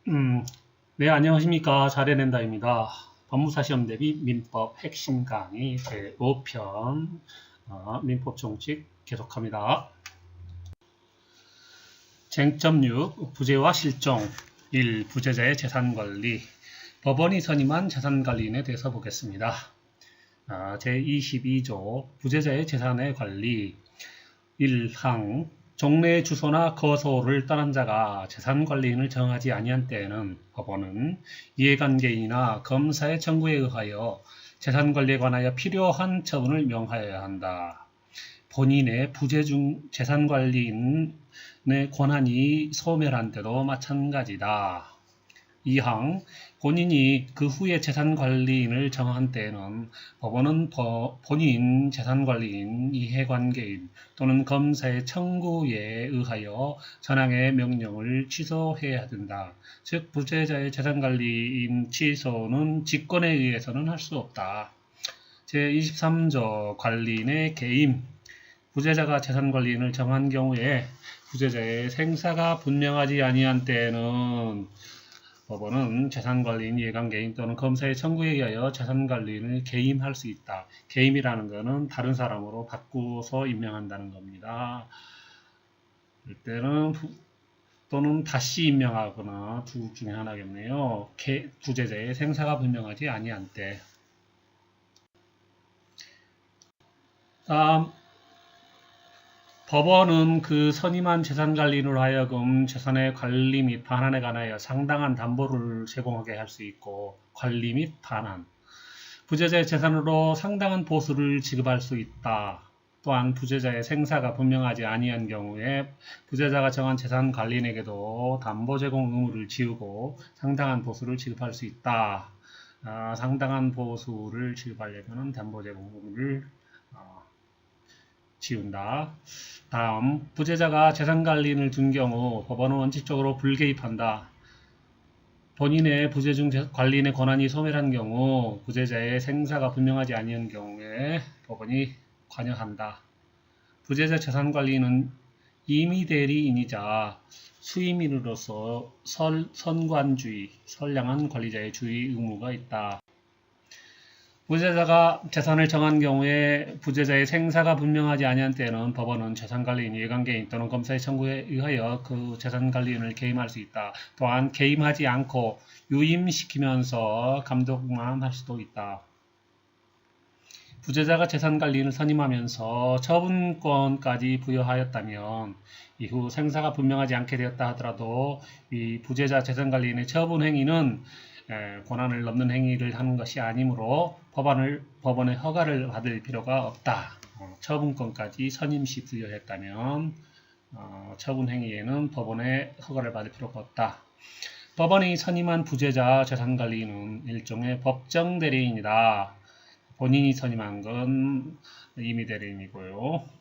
음, 네, 안녕하십니까. 잘해낸다입니다. 법무사 시험 대비 민법 핵심 강의 제5편 민법 총칙 계속합니다. 쟁점 6. 부재와 실종 1. 부재자의 재산관리. 법원이 선임한 재산관리인에 대해서 보겠습니다. 제22조 부재자의 재산의 관리 1항 종래의 주소나 거소를 떠난 자가 재산관리인을 정하지 아니한 때에는 법원은 이해관계인이나 검사의 청구에 의하여 재산관리에 관하여 필요한 처분을 명하여야 한다. 본인의 부재 중 재산관리인의 권한이 소멸한 때도 마찬가지다. 2항 본인이 그 후에 재산관리인을 정한 때에는 법원은 본인 재산관리인, 이해관계인 또는 검사의 청구에 의하여 전항의 명령을 취소해야 된다. 즉 부재자의 재산관리인 취소는 직권에 의해서는 할 수 없다. 제23조 관리인의 개임. 부재자가 재산관리인을 정한 경우에 부재자의 생사가 분명하지 아니한 때에는 법원은 재산관리인, 이해관계인 또는 검사의 청구에 의하여 재산관리인을 개임할 수 있다. 개임이라는 것은 다른 사람으로 바꾸어서 임명한다는 겁니다. 이때는 또는 다시 임명하거나 둘 중에 하나겠네요. 부재자의 생사가 분명하지 아니한 때. 다음 법원은 그 선임한 재산관리인으로 하여금 재산의 관리 및 반환에 관하여 상당한 담보를 제공하게 할 수 있고 관리 및 반환, 부재자의 재산으로 상당한 보수를 지급할 수 있다. 또한 부재자의 생사가 분명하지 아니한 경우에 부재자가 정한 재산관리인에게도 담보 제공 의무를 지우고 상당한 보수를 지급할 수 있다. 상당한 보수를 지급하려면 담보 제공 의무를 지운다. 다음 부재자가 재산관리인을 둔 경우 법원은 원칙적으로 불개입한다. 본인의 부재 중 관리인의 권한이 소멸한 경우 부재자의 생사가 분명하지 아니한 경우에 법원이 관여한다. 부재자 재산관리인은 임의대리인이자 수임인으로서 선관주의, 선량한 관리자의 주의 의무가 있다. 부재자가 재산을 정한 경우에 부재자의 생사가 분명하지 아니한 때에는 법원은 재산관리인, 이해관계인 또는 검사의 청구에 의하여 그 재산관리인을 개임할 수 있다. 또한 개임하지 않고 유임시키면서 감독만 할 수도 있다. 부재자가 재산관리인을 선임하면서 처분권까지 부여하였다면 이후 생사가 분명하지 않게 되었다 하더라도 이 부재자 재산관리인의 처분 행위는 권한을 넘는 행위를 하는 것이 아니므로 법원의 허가를 받을 필요가 없다. 처분권까지 선임 시 부여했다면 처분 행위에는 법원의 허가를 받을 필요가 없다. 법원이 선임한 부재자 재산관리인은 일종의 법정 대리인이다. 본인이 선임한 건 임의대리인이고요.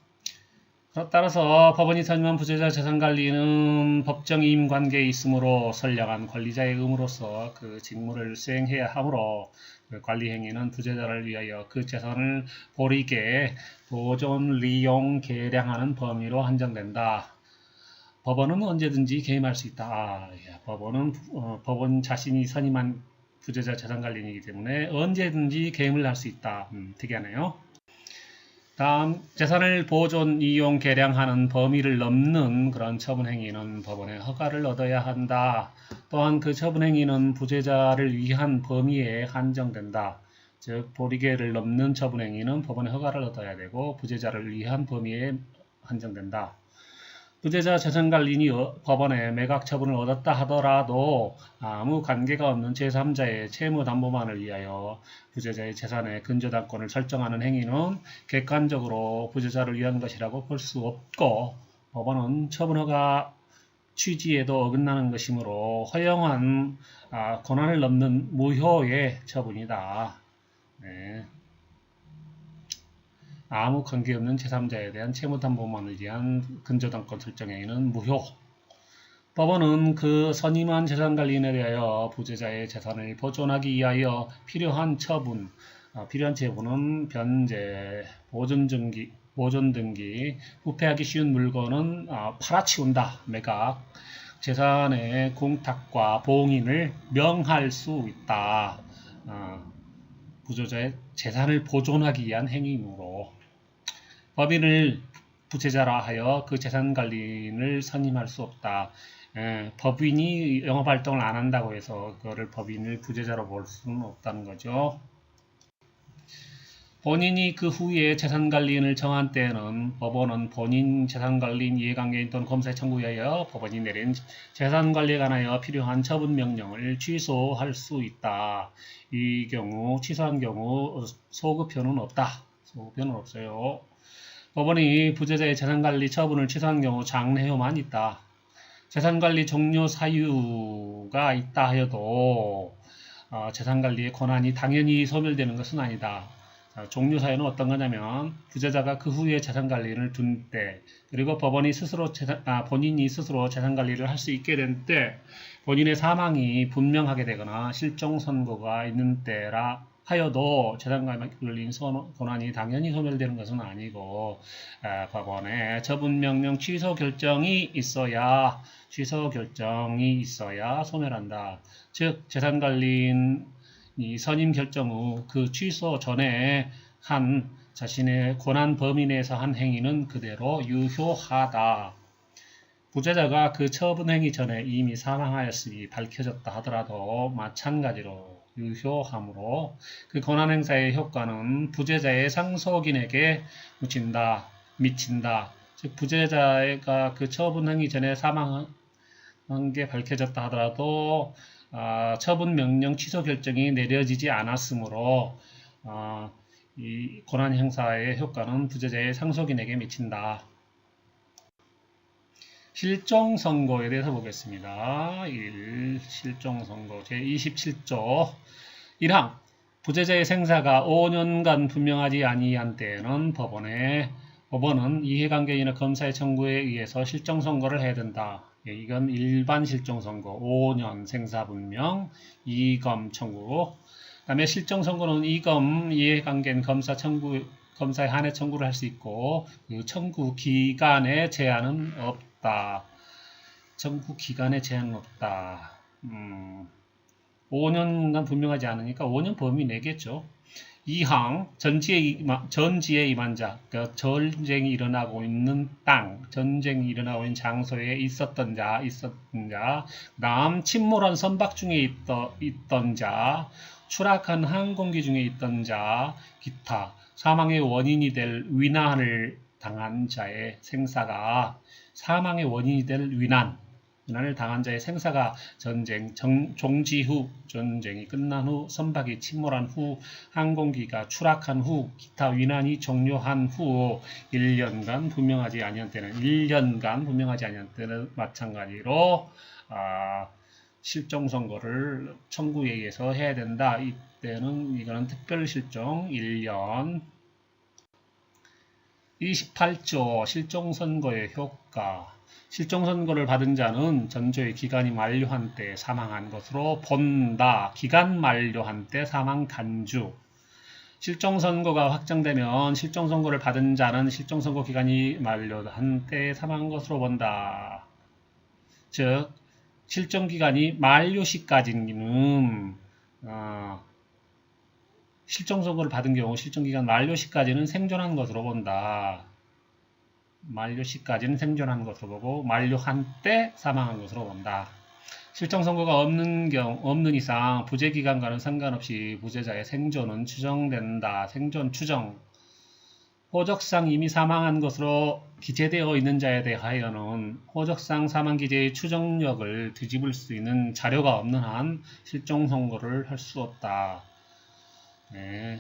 따라서 법원이 선임한 부재자 재산관리인은 법정 이임관계에 있으므로 선량한 관리자의 의무로서 그 직무를 수행해야 하므로 그 관리행위는 부재자를 위하여 그 재산을 보리게 보존, 리용, 계량하는 범위로 한정된다. 법원은 언제든지 개임할 수 있다. 법원은 법원 자신이 선임한 부재자 재산관리인이기 때문에 언제든지 개임을 할 수 있다. 특이하네요. 다음 재산을 보존, 이용, 계량하는 범위를 넘는 그런 처분행위는 법원의 허가를 얻어야 한다. 또한 그 처분행위는 부재자를 위한 범위에 한정된다. 즉 보리개를 넘는 처분행위는 법원의 허가를 얻어야 되고 부재자를 위한 범위에 한정된다. 부재자 재산관리인이 법원에 매각 처분을 얻었다 하더라도 아무 관계가 없는 제3자의 채무담보만을 위하여 부재자의 재산의 근저당권을 설정하는 행위는 객관적으로 부재자를 위한 것이라고 볼 수 없고 법원은 처분허가 취지에도 어긋나는 것이므로 허용한 권한을 넘는 무효의 처분이다. 네. 아무 관계없는 제3자에 대한 채무담보만을 위한 근저당권 설정행위는 무효. 법원은 그 선임한 재산관리인에 대하여 부재자의 재산을 보존하기 위하여 필요한 처분은 변제, 보존 등기, 부패하기 쉬운 물건은 팔아치운다, 매각, 재산의 공탁과 봉인을 명할 수 있다. 부재자의 재산을 보존하기 위한 행위이므로 법인을 부재자라 하여 그 재산관리인을 선임할 수 없다. 법인이 영업활동을 안 한다고 해서 그거를 법인을 부재자로 볼 수는 없다는 거죠. 본인이 그 후에 재산관리인을 정한 때에는 법원은 본인 재산관리인 이해관계인 또는 검사의 청구에 의하여 법원이 내린 재산관리에 관하여 필요한 처분명령을 취소할 수 있다. 이 경우 취소한 경우 소급표는 없다. 소급표는 없어요. 법원이 부재자의 재산관리 처분을 취소한 경우 장래효만 있다. 재산관리 종료 사유가 있다 하여도 재산관리의 권한이 당연히 소멸되는 것은 아니다. 종료 사유는 어떤 거냐면 부재자가 그 후에 재산관리인을 둔 때, 그리고 법원이 스스로 본인이 스스로 재산관리를 할 수 있게 된 때, 본인의 사망이 분명하게 되거나 실종선고가 있는 때라 하여도 재산관리인 권한이 당연히 소멸되는 것은 아니고 법원에 처분명령 취소 결정이 있어야 소멸한다. 즉 재산관리인 이 선임 결정 후 그 취소 전에 한 자신의 권한 범위 내에서 한 행위는 그대로 유효하다. 부재자가 그 처분 행위 전에 이미 사망하였으니 밝혀졌다 하더라도 마찬가지로 유효하므로 그 권한 행사의 효과는 부재자의 상속인에게 미친다. 즉 부재자가 그 처분 행위 전에 사망한 게 밝혀졌다 하더라도 처분 명령 취소 결정이 내려지지 않았으므로 이 권한 행사의 효과는 부재자의 상속인에게 미친다. 실종선고에 대해서 보겠습니다. 1. 실종선고 제27조 1항 부재자의 생사가 5년간 분명하지 아니한 때에는 법원은 이해관계인의 검사의 청구에 의해서 실종선고를 해야 된다. 이건 일반 실종선고 5년 생사분명 이검 청구. 그 다음에 실종선고는 이검 이해관계인 검사의 한해 청구를 할 수 있고 그 청구 기간의 제한은 없다. 청구 기간의 제한은 없다. 5년간 분명하지 않으니까 5년 범위 내겠죠. 2항 전지의 임한자, 그러니까 전쟁이 일어나고 있는 땅, 전쟁이 일어나고 있는 장소에 있었던 자, 침몰한 선박 중에 있던 자, 추락한 항공기 중에 있던 자, 기타 사망의 원인이 될 위난을 당한 자의 생사가 사망의 원인이 될 위난을 당한 자의 생사가 전쟁 종지 후, 전쟁이 끝난 후, 선박이 침몰한 후, 항공기가 추락한 후, 기타 위난이 종료한 후 1년간 분명하지 아니한 때는 마찬가지로 실종선고를 청구에 의해서 해야 된다. 이거는 특별실종 1년. 28조 실종선고의 효과. 실종선고를 받은 자는 전조의 기간이 만료한 때 사망한 것으로 본다. 기간 만료한 때 사망 간주. 실종선고가 확정되면 실종선고를 받은 자는 실종선고 기간이 만료한 때 사망한 것으로 본다. 즉 실종기간이 만료 시까지는 실종선고를 받은 경우 실종기간 만료 시까지는 생존한 것으로 본다. 만료 시까지는 생존한 것으로 보고 만료한 때 사망한 것으로 본다. 실종선고가 없는 이상 부재기간과는 상관없이 부재자의 생존은 추정된다. 생존 추정. 호적상 이미 사망한 것으로 기재되어 있는 자에 대하여는 호적상 사망기재의 추정력을 뒤집을 수 있는 자료가 없는 한 실종선고를 할 수 없다. 네.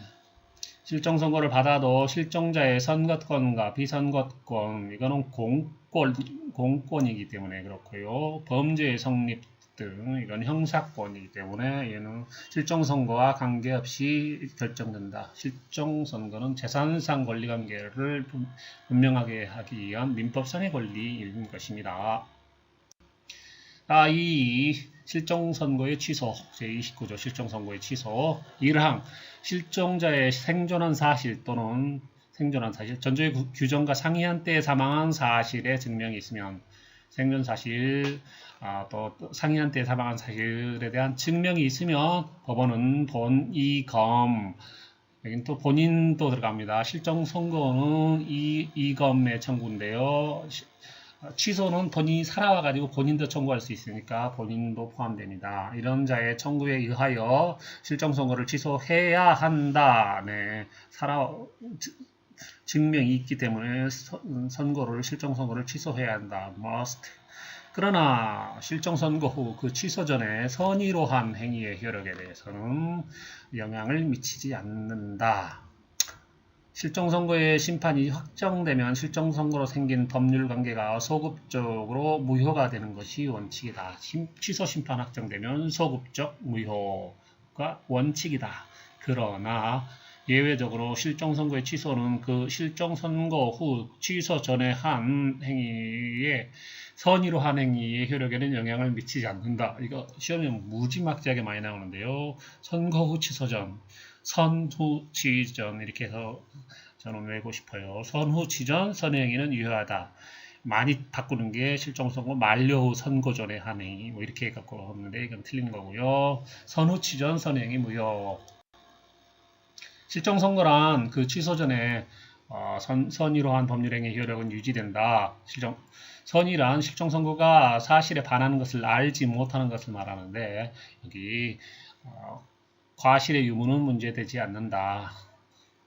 실종선고를 받아도 실종자의 선거권과 비선거권, 이거는 공권이기 때문에 그렇고요. 범죄의 성립 등 이건 형사권이기 때문에 얘는 실종선고와 관계없이 결정된다. 실종선고는 재산상 권리관계를 분명하게 하기 위한 민법상의 권리인 것입니다. 이 실종선고의 취소, 제29조 실종선고의 취소 1항 실종자의 생존한 사실 또는 전조의 규정과 상이한 때에 사망한 사실의 증명이 있으면 생존 사실, 또 상인한테 사망한 사실에 대한 증명이 있으면 법원은 본이검, 여긴 또 본인도 들어갑니다. 실종 선고는 이검의 청구인데요. 취소는 본인이 살아와가지고 본인도 청구할 수 있으니까 본인도 포함됩니다. 이런 자의 청구에 의하여 실종 선고를 취소해야 한다. 네, 증명이 있기 때문에 선고를 실종 선고를 취소해야 한다. must. 그러나 실종 선고 후 그 취소 전에 선의로한 행위의 효력에 대해서는 영향을 미치지 않는다. 실종 선고의 심판이 확정되면 실종 선고로 생긴 법률 관계가 소급적으로 무효가 되는 것이 원칙이다. 취소 심판 확정되면 소급적 무효가 원칙이다. 그러나 예외적으로 실종 선고의 취소는 그 실종 선고 후 취소 전에 한 행위에 선의로 한 행위의 효력에는 영향을 미치지 않는다. 이거 시험에 무지막지하게 많이 나오는데요. 선고 후 취소 전, 선후 취전 이렇게 해서 저는 외우고 싶어요. 선후 취전 선행위는 유효하다. 많이 바꾸는 게 실종 선고 만료 후 선고 전에 한 행위 뭐 이렇게 갖고 왔는데 이건 틀린 거고요. 선후 취전 선행위 무효. 실종 선고란 그 취소 전에 선의로 한 법률행위 효력은 유지된다. 선의란 실종 선고가 사실에 반하는 것을 알지 못하는 것을 말하는데 여기 과실의 유무는 문제되지 않는다.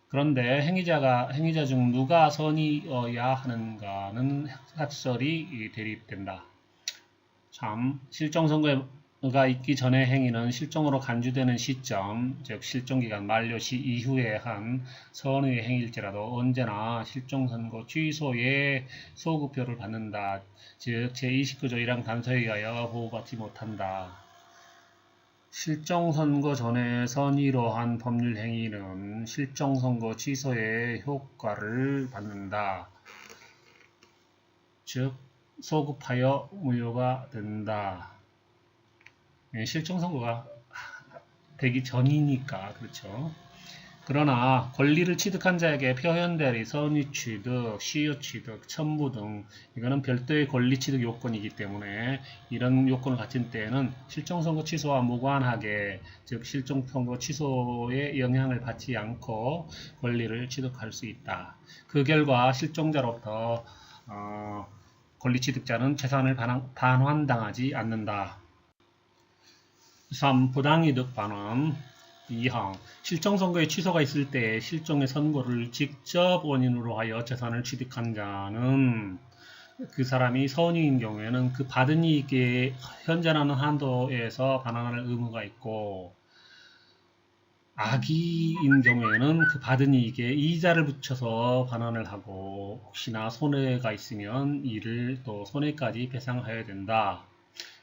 그런데 행위자 중 누가 선의여야 하는가는 학설이 대립된다. 참 실종 선고가 있기 전의 행위는 실종으로 간주되는 시점, 즉 실종기간 만료 시 이후에 한 선의 행위일지라도 언제나 실종 선고 취소에 소급표를 받는다. 즉 제29조 1항 단서에 의하여 보호받지 못한다. 실종 선고 전에 선의로 한 법률 행위는 실종 선고 취소의 효과를 받는다. 즉 소급하여 무효가 된다. 실종 선고가 되기 전이니까 그렇죠. 그러나 권리를 취득한 자에게 표현대리, 선의 취득, 시효 취득, 첨부 등 이거는 별도의 권리 취득 요건이기 때문에 이런 요건을 갖춘 때에는 실종 선고 취소와 무관하게 즉 실종 선고 취소에 영향을 받지 않고 권리를 취득할 수 있다. 그 결과 실종자로부터 권리 취득자는 재산을 반환당하지 않는다. 3. 부당이득 반환 2항 실종 선고의 취소가 있을 때 실종의 선고를 직접 원인으로 하여 재산을 취득한 자는 그 사람이 선의인 경우에는 그 받은 이익에 현존하는 한도에서 반환할 의무가 있고 악의인 경우에는 그 받은 이익에 이자를 붙여서 반환을 하고 혹시나 손해가 있으면 이를 또 손해까지 배상하여야 된다.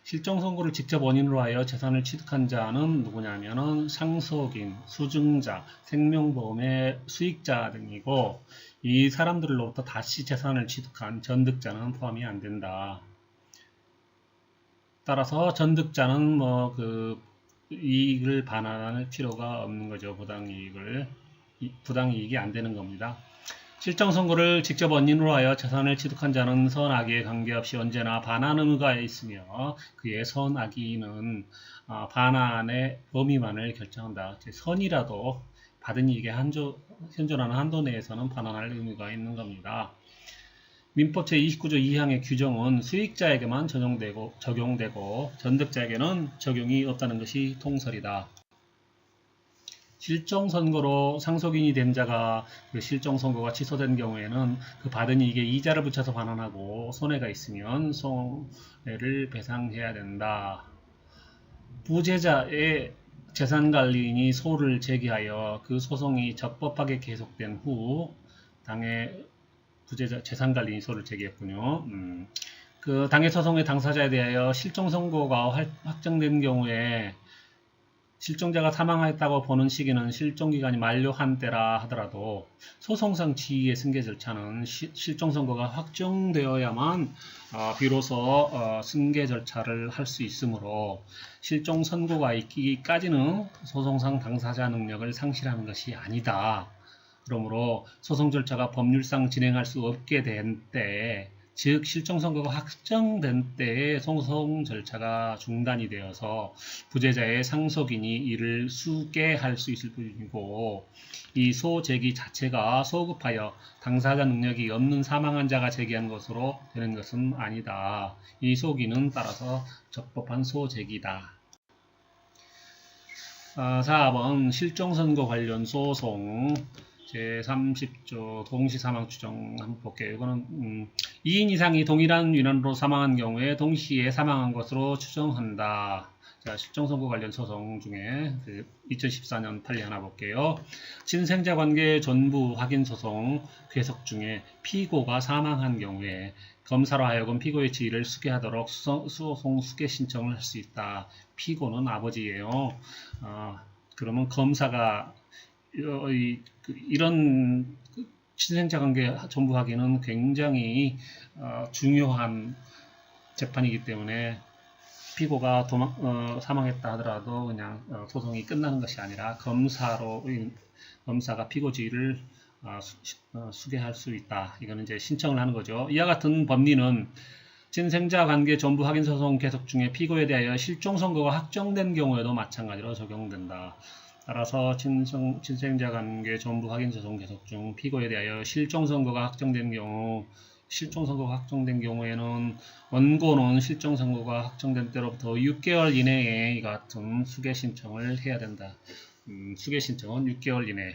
실종 선고를 직접 원인으로 하여 재산을 취득한 자는 누구냐면은 상속인, 수증자, 생명보험의 수익자 등이고 이 사람들로부터 다시 재산을 취득한 전득자는 포함이 안 된다. 따라서 전득자는 이익을 반환할 필요가 없는 거죠. 부당이익이 안 되는 겁니다. 실종 선고를 직접 원인으로 하여 재산을 취득한 자는 선악의에 관계없이 언제나 반환 의무가 있으며 그의 선악의는 반환의 범위만을 결정한다. 선이라도 받은 이익에 현존하는 한도 내에서는 반환할 의무가 있는 겁니다. 민법 제29조 2항의 규정은 수익자에게만 적용되고 전득자에게는 적용이 없다는 것이 통설이다. 실종 선고로 상속인이 된 자가 그 실종 선고가 취소된 경우에는 그 받은 이익에 이자를 붙여서 반환하고 손해가 있으면 손해를 배상해야 된다. 부재자의 재산관리인이 소를 제기하여 그 소송이 적법하게 계속된 후 당해 부재자 재산관리인이 소를 제기했군요. 그 당해 소송의 당사자에 대하여 실종 선고가 확정된 경우에 실종자가 사망하였다고 보는 시기는 실종기간이 만료한 때라 하더라도 소송상 지위의 승계 절차는 실종 선고가 확정되어야만 비로소 승계 절차를 할 수 있으므로 실종 선고가 있기까지는 소송상 당사자 능력을 상실하는 것이 아니다. 그러므로 소송 절차가 법률상 진행할 수 없게 된 때 즉 실종 선고가 확정된 때에 소송 절차가 중단이 되어서 부재자의 상속인이 이를 수개할 수 있을 뿐이고 이 소제기 자체가 소급하여 당사자 능력이 없는 사망한 자가 제기한 것으로 되는 것은 아니다. 이 소기는 따라서 적법한 소제기다. 4번 실종선고 관련 소송 제30조 동시사망 추정 한번 볼게요. 이거는 2인 이상이 동일한 유난으로 사망한 경우에 동시에 사망한 것으로 추정한다. 자, 실종선고 관련 소송 중에 2014년 판례 하나 볼게요. 친생자 관계 전부 확인 소송 계속 중에 피고가 사망한 경우에 검사로 하여금 피고의 지위를 수개하도록 소송 수개 신청을 할 수 있다. 피고는 아버지예요. 그러면 검사가 이런 친생자 관계 전부 확인은 굉장히 중요한 재판이기 때문에 피고가 사망했다 하더라도 그냥 소송이 끝나는 것이 아니라 검사가 피고 지위를 수개할 수 있다. 이거는 이제 신청을 하는 거죠. 이와 같은 법리는 친생자 관계 전부 확인 소송 계속 중에 피고에 대하여 실종 선고가 확정된 경우에도 마찬가지로 적용된다. 따라서 친생자 관계 전부 확인 소송 계속 중 피고에 대하여 실종 선고가 확정된 경우에는 원고는 실종 선고가 확정된 때로부터 6개월 이내에 이 같은 수개 신청을 해야 된다. 수개 신청은 6개월 이내.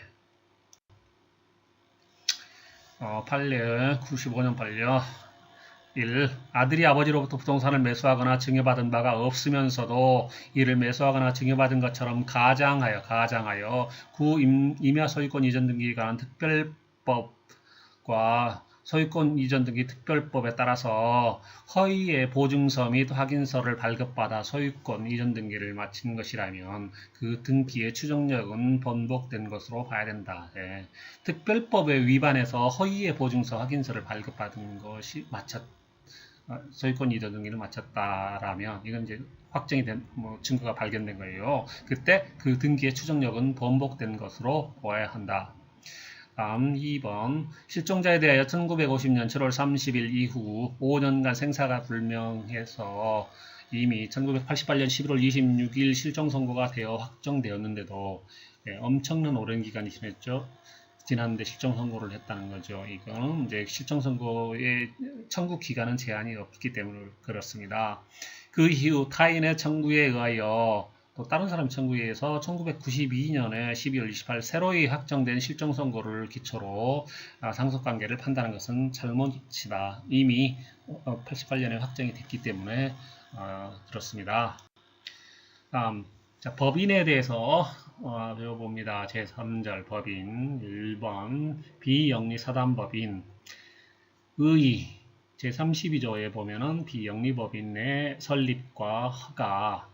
판례 95년 판례 1. 아들이 아버지로부터 부동산을 매수하거나 증여받은 바가 없으면서도 이를 매수하거나 증여받은 것처럼 가장하여 구 임야 소유권 이전 등기에 관한 특별법과 소유권 이전 등기 특별법에 따라서 허위의 보증서 및 확인서를 발급받아 소유권 이전 등기를 마친 것이라면 그 등기의 추정력은 번복된 것으로 봐야 된다. 예. 특별법에 위반해서 허위의 보증서 확인서를 발급받은 것이 소유권 이전 등기를 마쳤다라면 이건 이제 확정이 된 증거가 발견된 거예요. 그때 그 등기의 추정력은 번복된 것으로 보아야 한다. 다음 2번 실종자에 대하여 1950년 7월 30일 이후 5년간 생사가 불명해서 이미 1988년 11월 26일 실종 선고가 되어 확정되었는데도 엄청난 오랜 기간이 지났는데 실종 선고를 했다는 거죠. 이거는 이제 실종 선고의 청구 기간은 제한이 없기 때문에 그렇습니다. 그 이후 타인의 청구에 의하여 또 다른 사람 청구에 의해서 1992년에 12월 28일 새로이 확정된 실종 선고를 기초로 상속관계를 판단한 것은 잘못이다. 이미 88년에 확정이 됐기 때문에 그렇습니다. 다음 자, 법인에 대해서 배워봅니다. 제3절 법인 1번 비영리사단법인 의 제32조에 보면은 비영리법인의 설립과 허가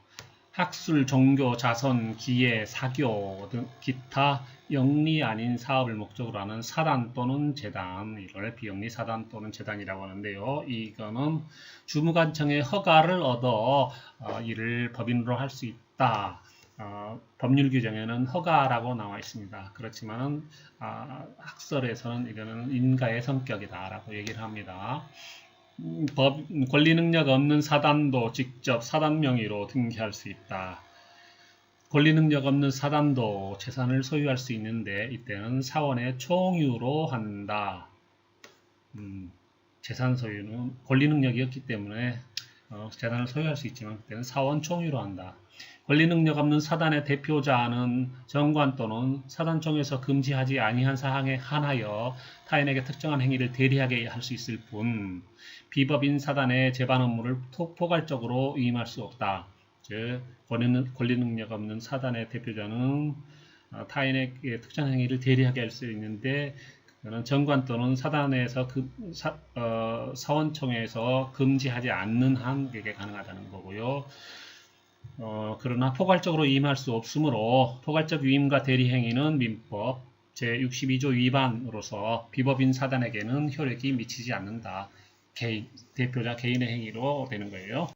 학술, 종교, 자선, 기회, 사교 등 기타 영리 아닌 사업을 목적으로 하는 사단 또는 재단, 이걸 비영리 사단 또는 재단이라고 하는데요. 이거는 주무관청의 허가를 얻어 이를 법인으로 할 수 있다. 법률 규정에는 허가라고 나와 있습니다. 그렇지만 학설에서는 이거는 인가의 성격이다라고 얘기를 합니다. 권리 능력 없는 사단도 직접 사단 명의로 등기할 수 있다. 권리 능력 없는 사단도 재산을 소유할 수 있는데 이때는 사원의 총유로 한다. 재산 소유는 권리 능력이 없기 때문에 재산을 소유할 수 있지만 그때는 사원 총유로 한다. 권리 능력 없는 사단의 대표자는 정관 또는 사단총에서 금지하지 아니한 사항에 한하여 타인에게 특정한 행위를 대리하게 할 수 있을 뿐 비법인 사단의 재반 업무를 포괄적으로 위임할 수 없다. 즉 권리 능력 없는 사단의 대표자는 타인에게 특정한 행위를 대리하게 할 수 있는데 그는 정관 또는 사단에서 사원총회에서 금지하지 않는 한 이게 가능하다는 거고요. 그러나 포괄적으로 위임할 수 없으므로 포괄적 위임과 대리 행위는 민법 제62조 위반으로서 비법인 사단에게는 효력이 미치지 않는다. 대표자 개인의 행위로 되는 거예요.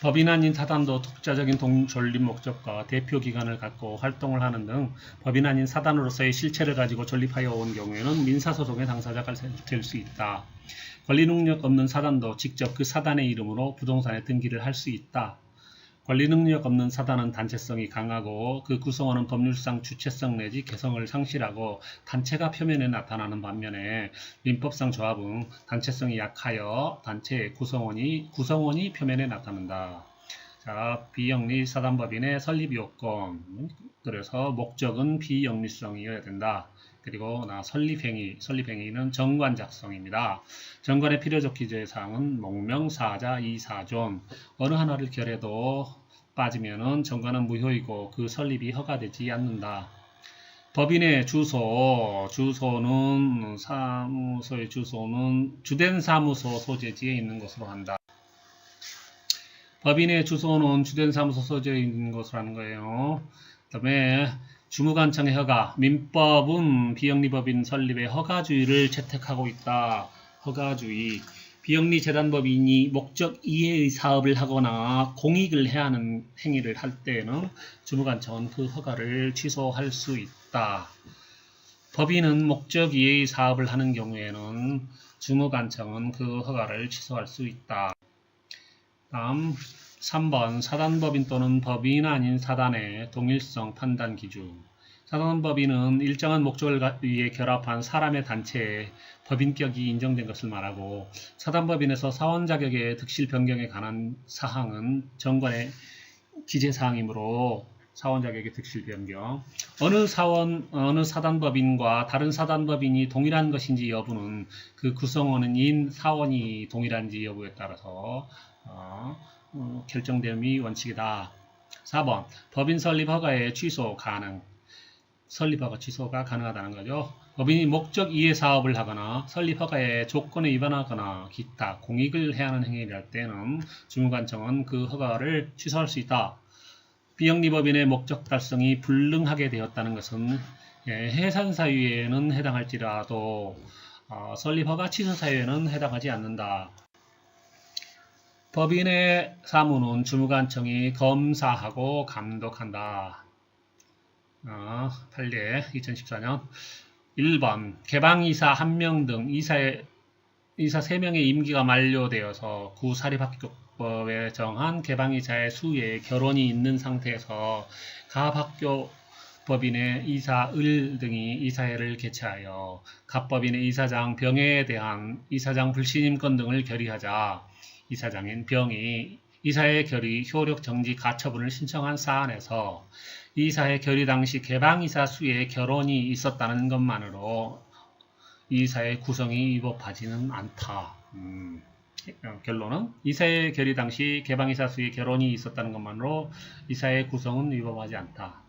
법인 아닌 사단도 독자적인 존립 목적과 대표 기관을 갖고 활동을 하는 등 법인 아닌 사단으로서의 실체를 가지고 존립하여 온 경우에는 민사소송의 당사자가 될 수 있다. 권리 능력 없는 사단도 직접 그 사단의 이름으로 부동산에 등기를 할 수 있다. 권리 능력 없는 사단은 단체성이 강하고 그 구성원은 법률상 주체성 내지 개성을 상실하고 단체가 표면에 나타나는 반면에 민법상 조합은 단체성이 약하여 단체의 구성원이 표면에 나타난다. 자, 비영리 사단법인의 설립 요건. 그래서 목적은 비영리성이어야 된다. 그리고 설립행위는 정관 작성입니다. 정관의 필요적 기재사항은 목명, 사자, 이사존. 어느 하나를 결해도 빠지면은 정관은 무효이고 그 설립이 허가되지 않는다. 법인의 주소는 사무소의 주소는 주된 사무소 소재지에 있는 것으로 한다. 법인의 주소는 주된 사무소 소재에 있는 것으로 하는 거예요. 그 다음에 주무관청의 허가. 민법은 비영리법인 설립의 허가주의를 채택하고 있다. 허가주의. 비영리 재단법인이 목적 이외의 사업을 하거나 공익을 해야 하는 행위를 할 때에는 주무관청은 그 허가를 취소할 수 있다. 법인은 목적 이외의 사업을 하는 경우에는 주무관청은 그 허가를 취소할 수 있다. 다음 3번 사단법인 또는 법인 아닌 사단의 동일성 판단 기준. 사단법인은 일정한 목적을 위해 결합한 사람의 단체에 법인격이 인정된 것을 말하고 사단법인에서 사원 자격의 득실 변경에 관한 사항은 정관의 기재사항이므로 사원 자격의 득실 변경. 어느 사단법인과 다른 사단법인이 동일한 것인지 여부는 그 구성원인 사원이 동일한지 여부에 따라서 결정됨이 원칙이다. 4번 법인 설립 허가의 취소 가능. 설립 허가 취소가 가능하다는 거죠. 법인이 목적 이외 사업을 하거나 설립 허가의 조건에 위반하거나 기타 공익을 해야 하는 행위를 할 때는 주무관청은 그 허가를 취소할 수 있다. 비영리법인의 목적 달성이 불능하게 되었다는 것은 해산 사유에는 해당할지라도 설립 허가 취소 사유에는 해당하지 않는다. 법인의 사무는 주무관청이 검사하고 감독한다. 8례 2014년 1번 개방이사 1명 등 이사 3명의 임기가 만료되어서 구 사립학교법에 정한 개방이사의 수에 결혼이 있는 상태에서 갑학교 법인의 이사 을 등이 이사회를 개최하여 갑법인의 이사장 병해에 대한 이사장 불신임권 등을 결의하자 이사장인 병이 이사회 결의 효력 정지 가처분을 신청한 사안에서 이사회 결의 당시 개방이사 수에 결혼이 있었다는 것만으로 이사회 구성이 위법하지는 않다. 결론은 이사회 결의 당시 개방이사 수에 결혼이 있었다는 것만으로 이사회 구성은 위법하지 않다.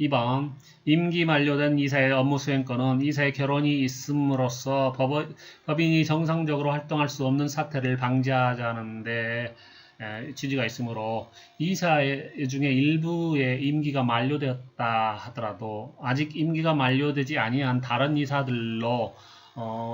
2번 임기 만료된 이사의 업무 수행권은 이사의 결혼이 있음으로써 법인이 정상적으로 활동할 수 없는 사태를 방지하자는 데 취지가 있으므로 이사 중에 일부의 임기가 만료되었다 하더라도 아직 임기가 만료되지 아니한 다른 이사들로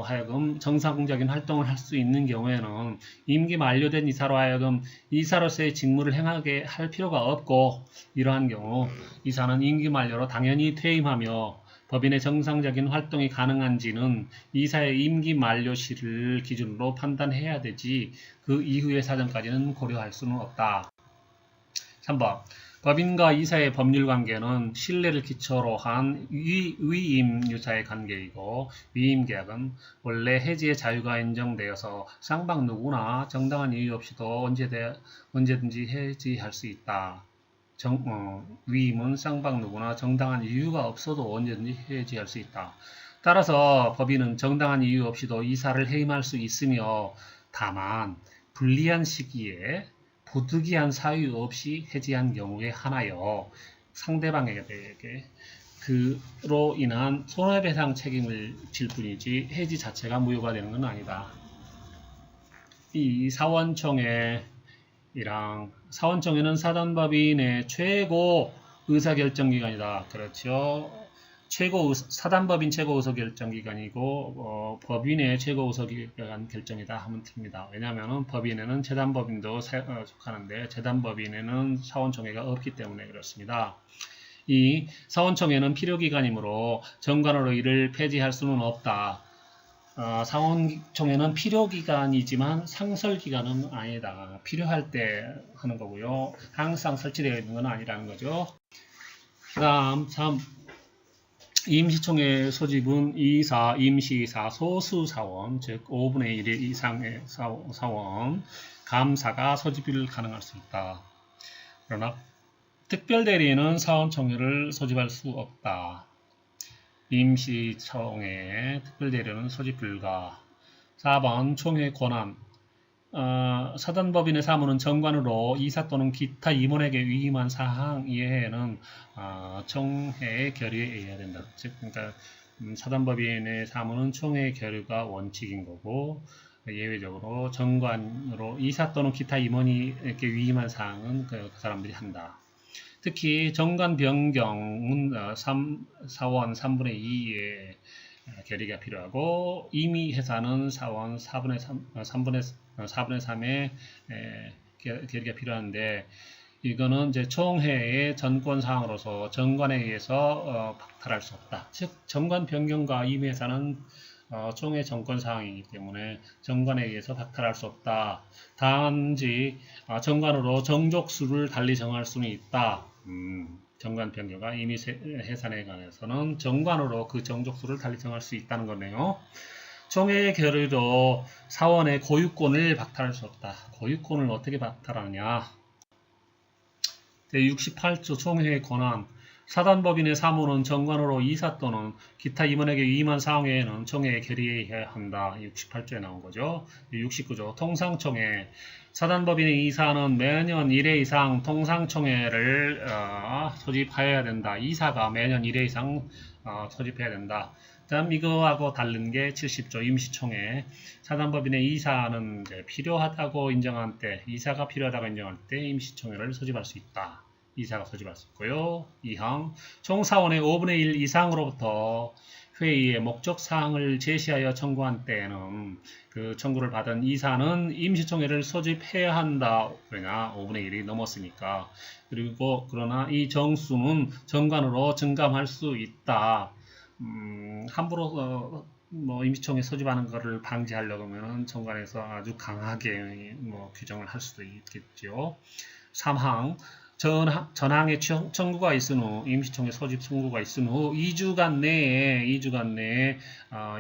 하여금 정상적인 활동을 할 수 있는 경우에는 임기 만료된 이사로 하여금 이사로서의 직무를 행하게 할 필요가 없고 이러한 경우 이사는 임기 만료로 당연히 퇴임하며 법인의 정상적인 활동이 가능한지는 이사의 임기 만료시를 기준으로 판단해야 되지 그 이후의 사정까지는 고려할 수는 없다. 3번 법인과 이사의 법률관계는 신뢰를 기초로 한 위임유사의 관계이고 위임계약은 원래 해지의 자유가 인정되어서 쌍방 누구나 정당한 이유 없이도 언제든지 해지할 수 있다. 위임은 쌍방 누구나 정당한 이유가 없어도 언제든지 해지할 수 있다. 따라서 법인은 정당한 이유 없이도 이사를 해임할 수 있으며 다만 불리한 시기에 부득이한 사유 없이 해지한 경우에 하나여 상대방에게 그로 인한 손해배상 책임을 질 뿐이지 해지 자체가 무효가 되는 건 아니다. 이 사원총회는 사단법인의 최고 의사결정기관이다. 그렇죠. 사단법인 최고 의사결정기관이고 법인의 최고 의사결정 결정이다 하면 됩니다. 왜냐하면 법인에는 재단법인도 속하는데 재단법인에는 사원총회가 없기 때문에 그렇습니다. 이 사원총회는 필요기관이므로 정관으로 이를 폐지할 수는 없다. 사원총회는 필요기간이지만 상설기간은 아니다. 필요할 때 하는 거고요. 항상 설치되어 있는 건 아니라는 거죠. 그 다음 3. 임시총회 소집은 이사, 임시이사, 소수사원, 즉 5분의 1 이상의 사원, 감사가 소집을 가능할 수 있다. 그러나 특별대리인은 사원총회를 소집할 수 없다. 임시총회 특별대리인은 소집 불가. 4번 총회 권한. 사단법인의 사무는 정관으로 이사 또는 기타 임원에게 위임한 사항 이외에는 총회의 결의에 의해야 된다. 즉, 그러니까 사단법인의 사무는 총회의 결의가 원칙인 거고, 예외적으로 정관으로 이사 또는 기타 임원에게 위임한 사항은 그 사람들이 한다. 특히 정관 변경은 사원 3분의 2의 결의가 필요하고, 임의 해산은 사원 4분의 3의 결의가 필요한데, 이거는 이제 총회의 전권사항으로서 정관에 의해서 박탈할 수 없다. 즉, 정관 변경과 임의 해산은 총회 정권사항이기 때문에 정관에 의해서 박탈할 수 없다. 단지 정관으로 정족수를 달리 정할 수는 있다. 정관 변경과 임의 해산에 관해서는 정관으로 그 정족수를 달리 정할 수 있다는 거네요. 총회의 결의로 사원의 고유권을 박탈할 수 없다. 고유권을 어떻게 박탈하느냐? 제68조 총회의 권한. 사단법인의 사무는 정관으로 이사 또는 기타 임원에게 위임한 사항 외에는 총회에 결의해야 한다. 68조에 나온 거죠. 69조 통상총회. 사단법인의 이사는 매년 1회 이상 통상총회를 소집하여야 된다. 이사가 매년 1회 이상 소집해야 된다. 다음 이거하고 다른 게 70조 임시총회. 사단법인의 이사는 이제 필요하다고 인정한 때, 이사가 필요하다고 인정할 때 임시총회를 소집할 수 있다. 이사가 소집할 수 있고요. 2항 총사원의 5분의 1 이상으로부터 회의의 목적사항을 제시하여 청구한 때에는 그 청구를 받은 이사는 임시총회를 소집해야 한다. 왜냐? 5분의 1이 넘었으니까. 그리고 그러나 이 정수는 정관으로 증감할 수 있다. 함부로 임시총회 소집하는 것을 방지하려고 하면 정관에서 아주 강하게 규정을 할 수도 있겠죠. 3항 전항의 청구가 있은 후, 임시총회 소집 청구가 있은 후 2주간 내에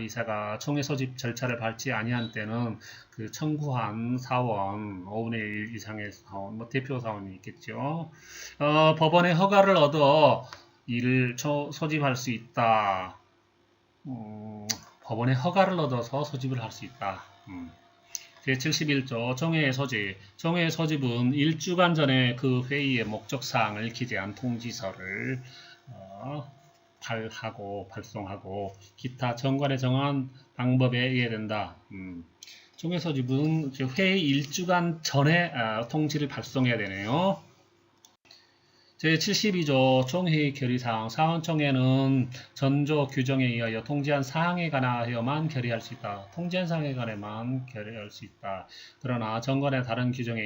이사가 총회 소집 절차를 밟지 아니한 때는 그 청구한 사원 5분의 1 이상의 사원, 대표 사원이 있겠죠. 법원의 허가를 얻어 이를 소집할 수 있다. 법원의 허가를 얻어서 소집을 할 수 있다. 제71조 총회의 소집. 총회의 소집은 1주간 전에 그 회의의 목적사항을 기재한 통지서를 발송하고 기타 정관에 정한 방법에 의해 된다. 총회 소집은 회의 1주간 전에 통지를 발송해야 되네요. 제72조 총회의 결의사항. 사원총회는 전조 규정에 의하여 통지한 사항에 관하여만 결의할 수 있다. 통지한 사항에 관해만 결의할 수 있다. 그러나 정관의 다른 규정에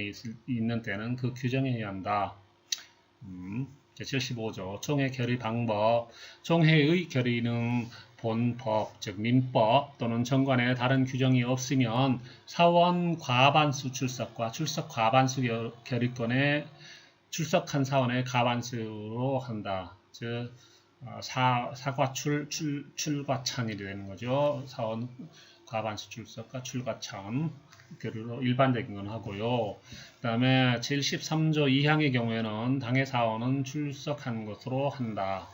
있는 때는 그 규정에 의한다. 제75조 총회 결의 방법. 총회의 결의는 본법, 즉 민법 또는 정관의 다른 규정이 없으면 사원 과반수 출석과 출석 과반수 결의권에 출석한 사원의 과반수로 한다. 즉 사과출, 출과찬이 되는 거죠. 사원 과반수 출석과 출과찬 결의로 일반적인 건 하고요. 그 다음에 73조 2항의 경우에는 당의 사원은 출석한 것으로 한다.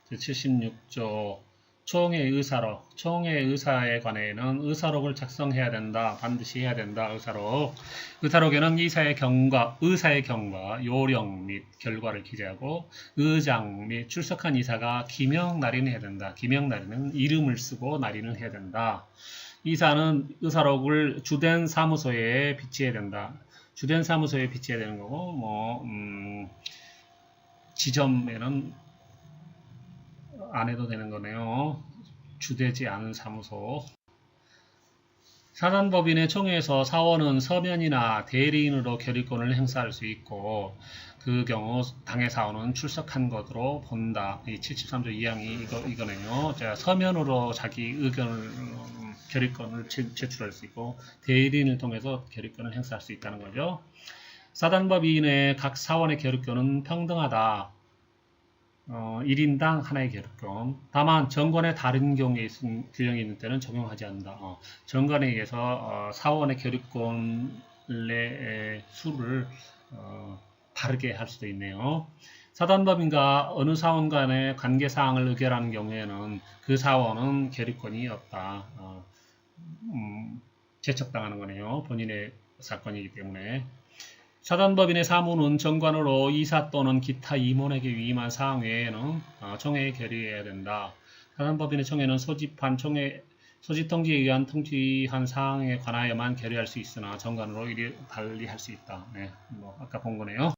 76조 총회 의사록. 총회 의사에 관해는 의사록을 작성해야 된다. 반드시 해야 된다. 의사록. 의사록에는 의사의 경과, 요령 및 결과를 기재하고 의장 및 출석한 이사가 기명 날인해야 된다. 기명 날인은 이름을 쓰고 날인을 해야 된다. 이사는 의사록을 주된 사무소에 비치해야 된다. 주된 사무소에 비치해야 되는 거고, 지점에는 안 해도 되는 거네요. 주되지 않은 사무소. 사단법인의 총회에서 사원은 서면이나 대리인으로 결의권을 행사할 수 있고 그 경우 당해 사원은 출석한 것으로 본다. 이 73조 2항이 이거네요. 자, 서면으로 자기 의견을 결의권을 제출할 수 있고 대리인을 통해서 결의권을 행사할 수 있다는 거죠. 사단법인의 각 사원의 결의권은 평등하다. 1인당 하나의 결의권. 다만 정관의 다른 경우에 규정이 있는 때는 적용하지 않는다. 정관에 의해서 사원의 결의권의 수를 다르게 할 수도 있네요. 사단법인과 어느 사원 간의 관계사항을 의결하는 경우에는 그 사원은 결의권이 없다. 제척당하는 거네요. 본인의 사건이기 때문에. 사단법인의 사무는 정관으로 이사 또는 기타 임원에게 위임한 사항 외에는 총회에 결의해야 된다. 사단법인의 총회는 소집한 총회 소집통지에 의한 통지한 사항에 관하여만 결의할 수 있으나 정관으로 이리 달리 할 수 있다. 네, 아까 본 거네요.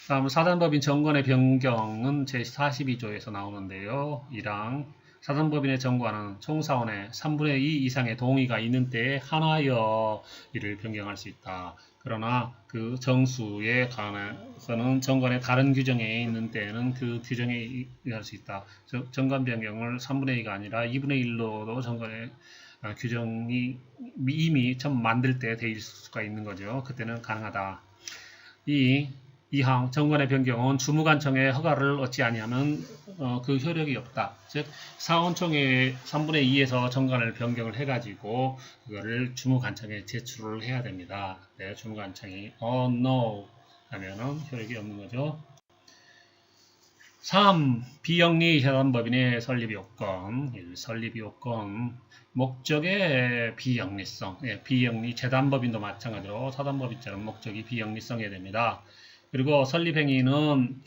다음 사단법인 정관의 변경은 제42조에서 나오는데요. 1항 사단법인의 정관은 총사원의 3분의 2 이상의 동의가 있는 때에 한하여 이를 변경할 수 있다. 그러나 그 정수에 관해서는 정관의 다른 규정에 있는 때에는 그 규정에 의할 수 있다. 정관 변경을 3분의 2가 아니라 2분의 1로도 정관의 규정이 이미 처음 만들 때 돼 있을 수가 있는 거죠. 그때는 가능하다. 2항 정관의 변경은 주무관청의 허가를 얻지 아니하면 그 효력이 없다. 즉 사원총회 3분의 2에서 정관을 변경을 해가지고 그거를 주무관청에 제출을 해야 됩니다. 네, 주무관청이 no 하면은 효력이 없는 거죠. 3. 비영리 사단법인의 설립요건. 설립요건 목적의 비영리성. 비영리 재단법인도 마찬가지로 사단법인처럼 목적이 비영리성이어야 됩니다. 그리고 설립행위는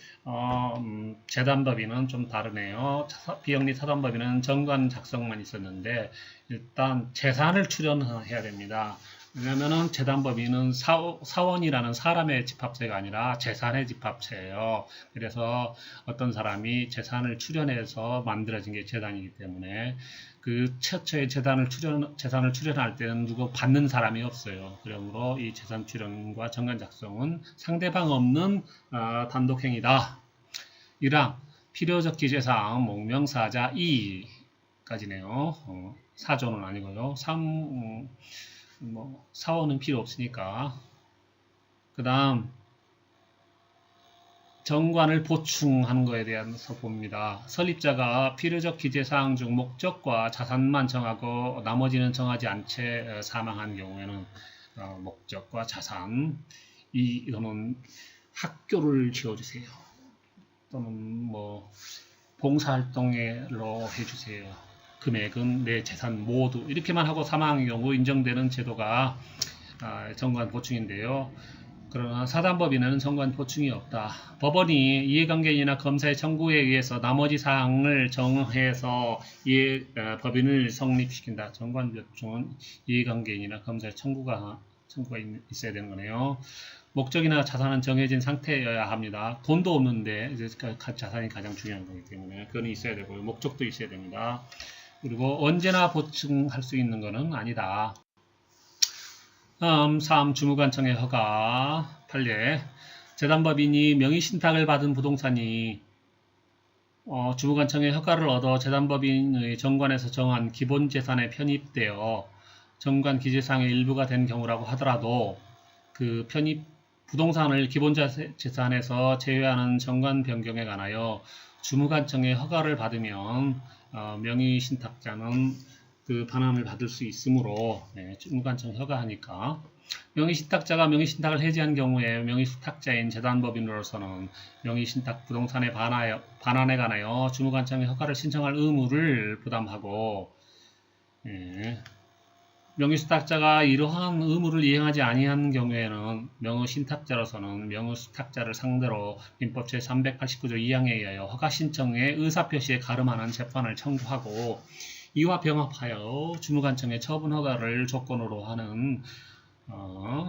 재단법인은 좀 다르네요. 비영리 사단법인은 정관 작성만 있었는데 일단 재산을 출연해야 됩니다. 왜냐하면 재단법인은 사원이라는 사람의 집합체가 아니라 재산의 집합체예요. 그래서 어떤 사람이 재산을 출연해서 만들어진 게 재단이기 때문에 그 최초의 재산을 출연할 때는 누구 받는 사람이 없어요. 그러므로 이 재산 출연과 정관 작성은 상대방 없는 단독행위다. 1항 필요적 기재사항 목명사자 2까지네요. 4조는 아니고요. 3 사원은 필요 없으니까. 그 다음 정관을 보충하는 것에 대해서 봅니다. 설립자가 필요적 기재사항 중 목적과 자산만 정하고 나머지는 정하지 않은 채 사망한 경우에는 목적과 자산 이거는 학교를 지어주세요. 또는 봉사활동으로 해주세요. 금액은 내 재산 모두 이렇게만 하고 사망의 경우 인정되는 제도가 정관 보충인데요. 그러나 사단법인에는 정관 보충이 없다. 법원이 이해관계인이나 검사의 청구에 의해서 나머지 사항을 정해서 법인을 성립시킨다. 정관 보충은 이해관계인이나 검사의 청구가 있어야 되는 거네요. 목적이나 자산은 정해진 상태여야 합니다. 돈도 없는데 자산이 가장 중요한 거기 때문에 그건 있어야 되고요. 목적도 있어야 됩니다. 그리고 언제나 보충할 수 있는 것은 아니다. 3. 주무관청의 허가. 8례 재단법인이 명의신탁을 받은 부동산이 주무관청의 허가를 얻어 재단법인의 정관에서 정한 기본재산에 편입되어 정관 기재사항의 일부가 된 경우라고 하더라도 그 편입 부동산을 기본재산에서 제외하는 정관 변경에 관하여 주무관청의 허가를 받으면 명의신탁자는 그 반환을 받을 수 있으므로 주무관청 허가하니까 명의신탁자가 명의신탁을 해지한 경우에 명의신탁자인 재단법인으로서는 명의신탁 부동산의 반환에 관하여 주무관청의 허가를 신청할 의무를 부담하고 명의신탁자가 이러한 의무를 이행하지 아니한 경우에는 명의신탁자로서는 명의신탁자를 상대로 민법 제389조 2항에 의하여 허가 신청의 의사표시에 가름하는 재판을 청구하고 이와 병합하여 주무관청의 처분 허가를 조건으로 하는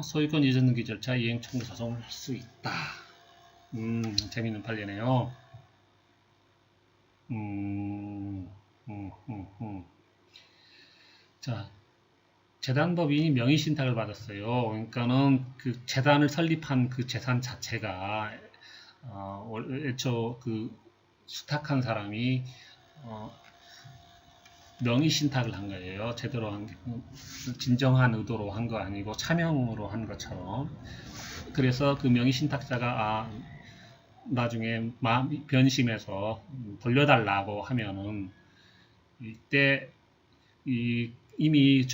소유권 이전 등기 절차 이행 청구 소송을 할 수 있다. 재밌는 판례네요. 자, 재단법인이 명의신탁을 받았어요. 그러니까는 그 재단을 설립한 그 재산 자체가 애초 그 수탁한 사람이 명의신탁을 한 거예요. 제대로 한 진정한 의도로 한 거 아니고 차명으로 한 것처럼. 그래서 그 명의신탁자가 나중에 변심해서 돌려달라고 하면은 이때 이미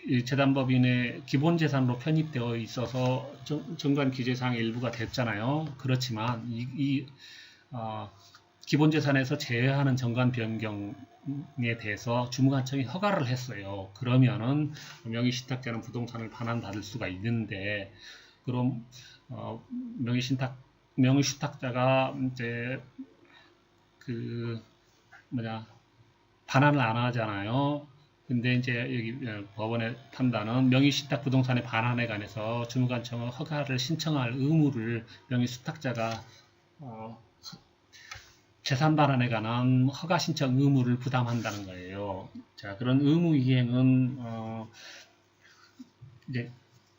이 재단법인의 기본재산으로 편입되어 있어서 정관기재사항의 일부가 됐잖아요. 그렇지만 기본재산에서 제외하는 정관 변경에 대해서 주무관청이 허가를 했어요. 그러면은 명의신탁자는 부동산을 반환받을 수가 있는데, 그럼 명의신탁자가 이제 반환을 안 하잖아요. 근데 이제 여기 법원의 판단은 명의신탁 부동산의 반환에 관해서 주무관청은 허가를 신청할 의무를 명의수탁자가 재산 반환에 관한 허가 신청 의무를 부담한다는 거예요. 자, 그런 의무 이행은 이제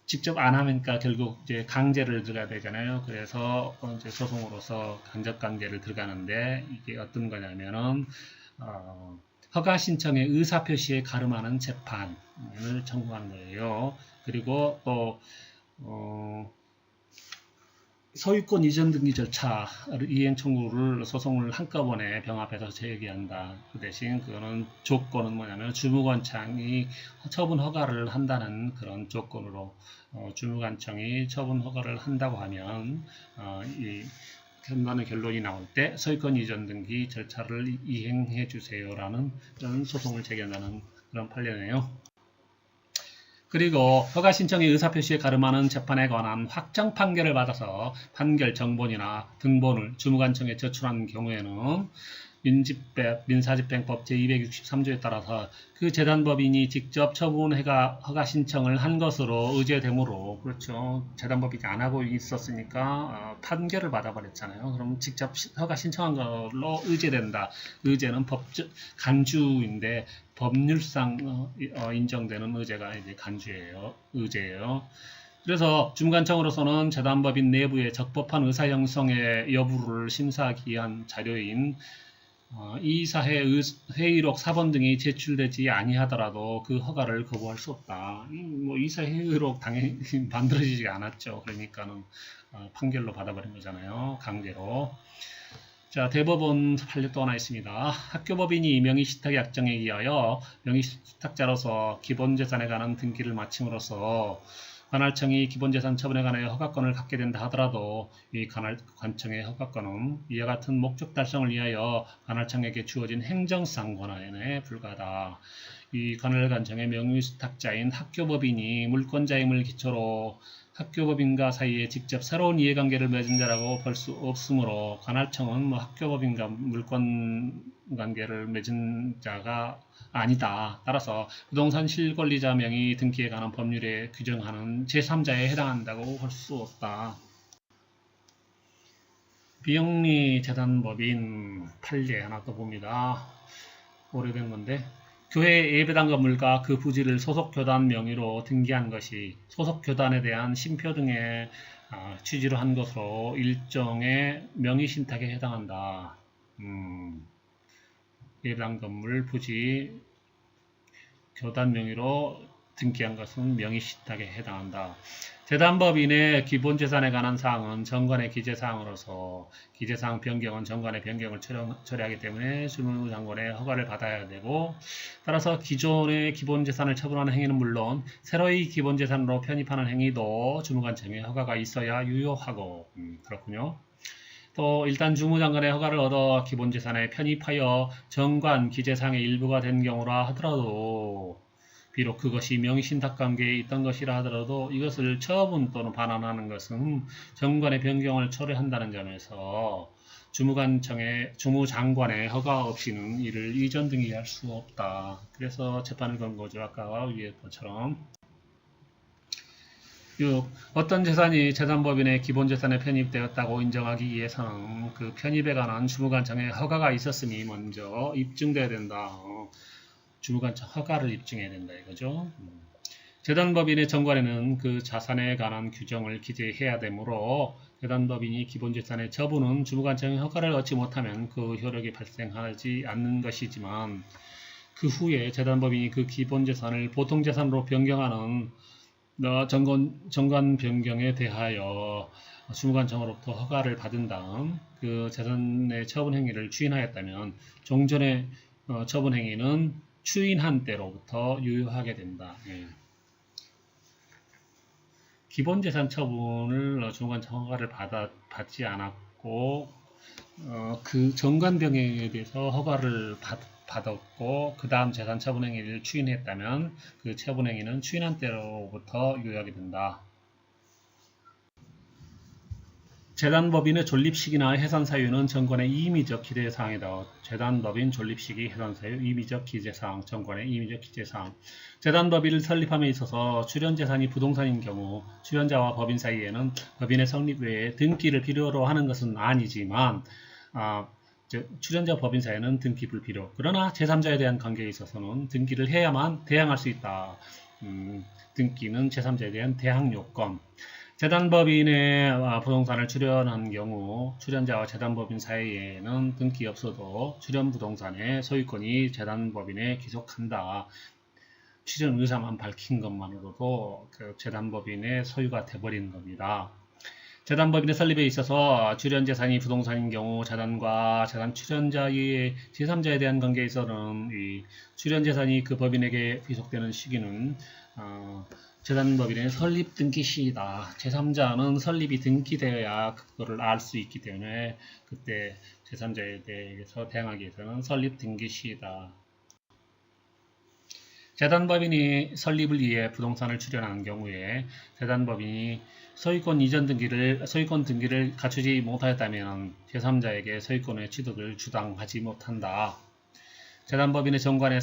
직접 안 하니까 결국 이제 강제를 들어가야 되잖아요. 그래서 이제 소송으로서 간접 강제를 들어가는데, 이게 어떤 거냐면은 허가 신청의 의사표시에 가름하는 재판을 청구하는 거예요. 그리고 또 소유권 이전 등기 절차 이행 청구를 소송을 한꺼번에 병합해서 제기한다. 그 대신 그거는 조건은 뭐냐면 주무관청이 처분 허가를 한다는 그런 조건으로 주무관청이 처분 허가를 한다고 하면 이 판단의 결론이 나올 때 소유권 이전 등기 절차를 이행해 주세요라는 그런 소송을 제기한다는 그런 판례네요. 그리고 허가 신청의 의사표시에 가름하는 재판에 관한 확정 판결을 받아서 판결 정본이나 등본을 주무관청에 제출한 경우에는 민사집행법 제263조에 따라서 그 재단법인이 직접 허가 신청을 한 것으로 의제되므로, 그렇죠. 재단법인이 안 하고 있었으니까 판결을 받아버렸잖아요. 그럼 직접 허가 신청한 걸로 의제된다. 의제는 간주인데 법률상 인정되는 의제가 이제 의제예요. 그래서 주무관청으로서는 재단법인 내부의 적법한 의사 형성의 여부를 심사하기 위한 자료인 이사회 회의록 4번 등이 제출되지 아니하더라도 그 허가를 거부할 수 없다. 이사회 회의록 당연히 만들어지지 않았죠. 그러니까는 판결로 받아버린 거잖아요. 강제로. 자, 대법원 판례 또 하나 있습니다. 학교법인이 명의신탁 약정에 의하여 명의신탁자로서 기본재산에 관한 등기를 마침으로써 관할청이 기본재산 처분에 관하여 허가권을 갖게 된다 하더라도 이 관청의 허가권은 이와 같은 목적 달성을 위하여 관할청에게 주어진 행정상 권한에 불과하다. 이 관할관청의 명의수탁자인 학교법인이 물권자임을 기초로 학교법인과 사이에 직접 새로운 이해관계를 맺은 자라고 볼 수 없으므로 관할청은 학교법인과 물권관계를 맺은 자가 아니다. 따라서 부동산 실권리자 명의 등기에 관한 법률에 규정하는 제3자에 해당한다고 할 수 없다. 비영리 재단법인 판례 하나 또 봅니다. 오래된 건데, 교회 예배당 건물과 그 부지를 소속교단 명의로 등기한 것이 소속교단에 대한 신표 등의 취지로 한 것으로 일종의 명의신탁에 해당한다. 예배당 건물 부지 교단 명의로 등기한 것은 명의신탁에 해당한다. 재단법인의 기본재산에 관한 사항은 정관의 기재사항으로서 기재사항 변경은 정관의 변경을 처리하기 때문에 주무장관의 허가를 받아야 되고, 따라서 기존의 기본재산을 처분하는 행위는 물론 새로이 기본재산으로 편입하는 행위도 주무관청의 허가가 있어야 유효하고, 그렇군요. 또 일단 주무장관의 허가를 얻어 기본재산에 편입하여 정관 기재사항의 일부가 된 경우라 하더라도, 비록 그것이 명의신탁관계에 있던 것이라 하더라도 이것을 처분 또는 반환하는 것은 정관의 변경을 초래한다는 점에서 주무장관의 허가 없이는 이를 이전 등기할 수 없다. 그래서 재판을 건 거죠. 아까 위에 것처럼. 6. 어떤 재산이 재단법인의 기본재산에 편입되었다고 인정하기 위해서는 그 편입에 관한 주무관청의 허가가 있었음이 먼저 입증돼야 된다. 주무관청 허가를 입증해야 된다 이거죠. 재단법인의 정관에는 그 자산에 관한 규정을 기재해야 되므로 재단법인이 기본재산의 처분은 주무관청의 허가를 얻지 못하면 그 효력이 발생하지 않는 것이지만 그 후에 재단법인이 그 기본재산을 보통재산으로 변경하는 정관 변경에 대하여 주무관청으로부터 허가를 받은 다음 그 재산의 처분 행위를 추인하였다면 종전의 처분 행위는 추인한 때로부터 유효하게 된다. 예. 기본재산 처분을 주무관청 허가를 받지 않았고 그 정관 변경에 대해서 허가를 받았고 그 다음 재산 처분 행위를 추인했다면 그 처분 행위는 추인한 때로부터 유효하게 된다. 재단법인의 존립식이나 해산사유는 정관의 임의적 기재사항이다. 재단법인 존립식이 해산사유, 임의적 기재사항, 정관의 임의적 기재사항. 재단법인을 설립함에 있어서 출연재산이 부동산인 경우 출연자와 법인 사이에는 법인의 성립 외에 등기를 필요로 하는 것은 아니지만 출연자 법인 사이에는 등기 불필요. 그러나 제3자에 대한 관계에 있어서는 등기를 해야만 대항할 수 있다. 등기는 제3자에 대한 대항 요건. 재단법인의 부동산을 출연한 경우 출연자와 재단법인 사이에는 등기 없어도 출연부동산의 소유권이 재단법인에 귀속한다. 출연 의사만 밝힌 것만으로도 그 재단법인의 소유가 돼버리는 겁니다. 재단법인의 설립에 있어서 출연재산이 부동산인 경우 재단과 재단 출연자의 제3자에 대한 관계에서는 이 출연재산이 그 법인에게 귀속되는 시기는 재단법인의 설립 등기 시이다. 제3자는 설립이 등기되어야 그거를 알 수 있기 때문에 그때 제3자에 대해서 대항하기 위해서는 설립 등기 시이다. 재단법인이 설립을 위해 부동산을 출연하는 경우에 재단법인이 소유권 등기를 갖추지 못하였다면 제3자에게 소유권의 취득을 주당하지 못한다. 재단법인의 정관의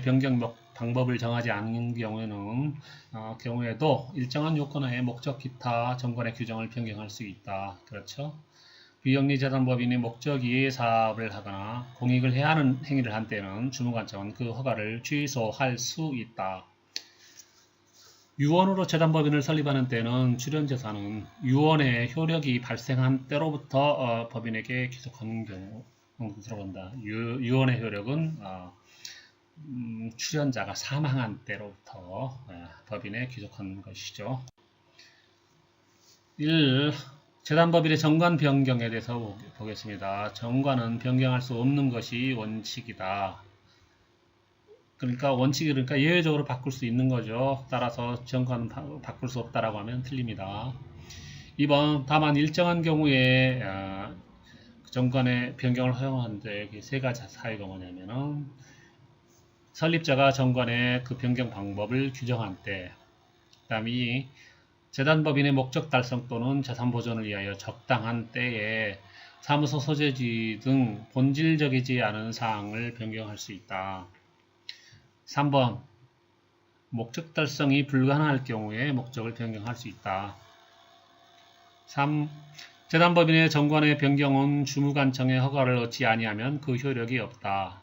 변경 방법을 정하지 않는 경우에도 일정한 요건하에 목적 기타 정관의 규정을 변경할 수 있다. 그렇죠? 비영리 재단법인이 목적이 사업을 하거나 공익을 해야 하는 행위를 한 때는 주무관청은 그 허가를 취소할 수 있다. 유언으로 재단법인을 설립하는 때는 출연재산은 유언의 효력이 발생한 때로부터 법인에게 귀속하는 경우 들어본다. 유언의 효력은 출연자가 사망한 때로부터 법인에 귀속하는 것이죠. 1. 재단법인의 정관 변경에 대해서 보겠습니다. 정관은 변경할 수 없는 것이 원칙이다. 그러니까 예외적으로 바꿀 수 있는 거죠. 따라서 정관은 바꿀 수 없다라고 하면 틀립니다. 2번 다만 일정한 경우에 정관의 변경을 허용하는데 세 가지 사유가 뭐냐면은 설립자가 정관의 그 변경 방법을 규정한 때, 그 다음에 재단법인의 목적 달성 또는 재산 보존을 위하여 적당한 때에 사무소 소재지 등 본질적이지 않은 사항을 변경할 수 있다. 3번 목적 달성이 불가능할 경우에 목적을 변경할 수 있다. 3. 재단법인의 정관의 변경은 주무관청의 허가를 얻지 아니하면 그 효력이 없다.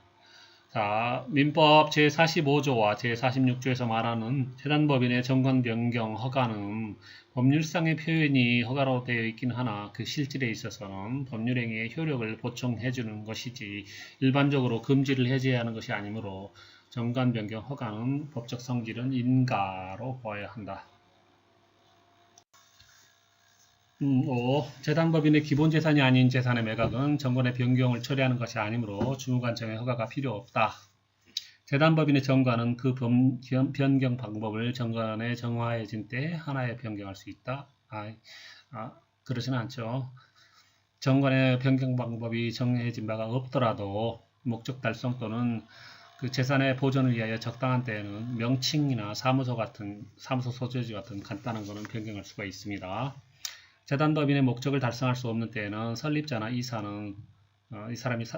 자, 민법 제45조와 제46조에서 말하는 재단법인의 정관 변경 허가는 법률상의 표현이 허가로 되어 있긴 하나 그 실질에 있어서는 법률행위의 효력을 보충해 주는 것이지 일반적으로 금지를 해제하는 것이 아니므로 정관 변경 허가는 법적 성질은 인가로 보아야 한다. 5. 재단법인의 기본재산이 아닌 재산의 매각은 정관의 변경을 처리하는 것이 아니므로 주무관청의 허가가 필요 없다. 재단법인의 정관은 그 변경 방법을 정관에 정화해진 때 하나에 변경할 수 있다. 그렇지는 않죠. 정관의 변경 방법이 정해진 바가 없더라도 목적 달성 또는 그 재산의 보존을 위하여 적당한 때에는 명칭이나 사무소 소재지 같은 간단한 것은 변경할 수가 있습니다. 재단법인의 목적을 달성할 수 없는 때에는 설립자나 이사는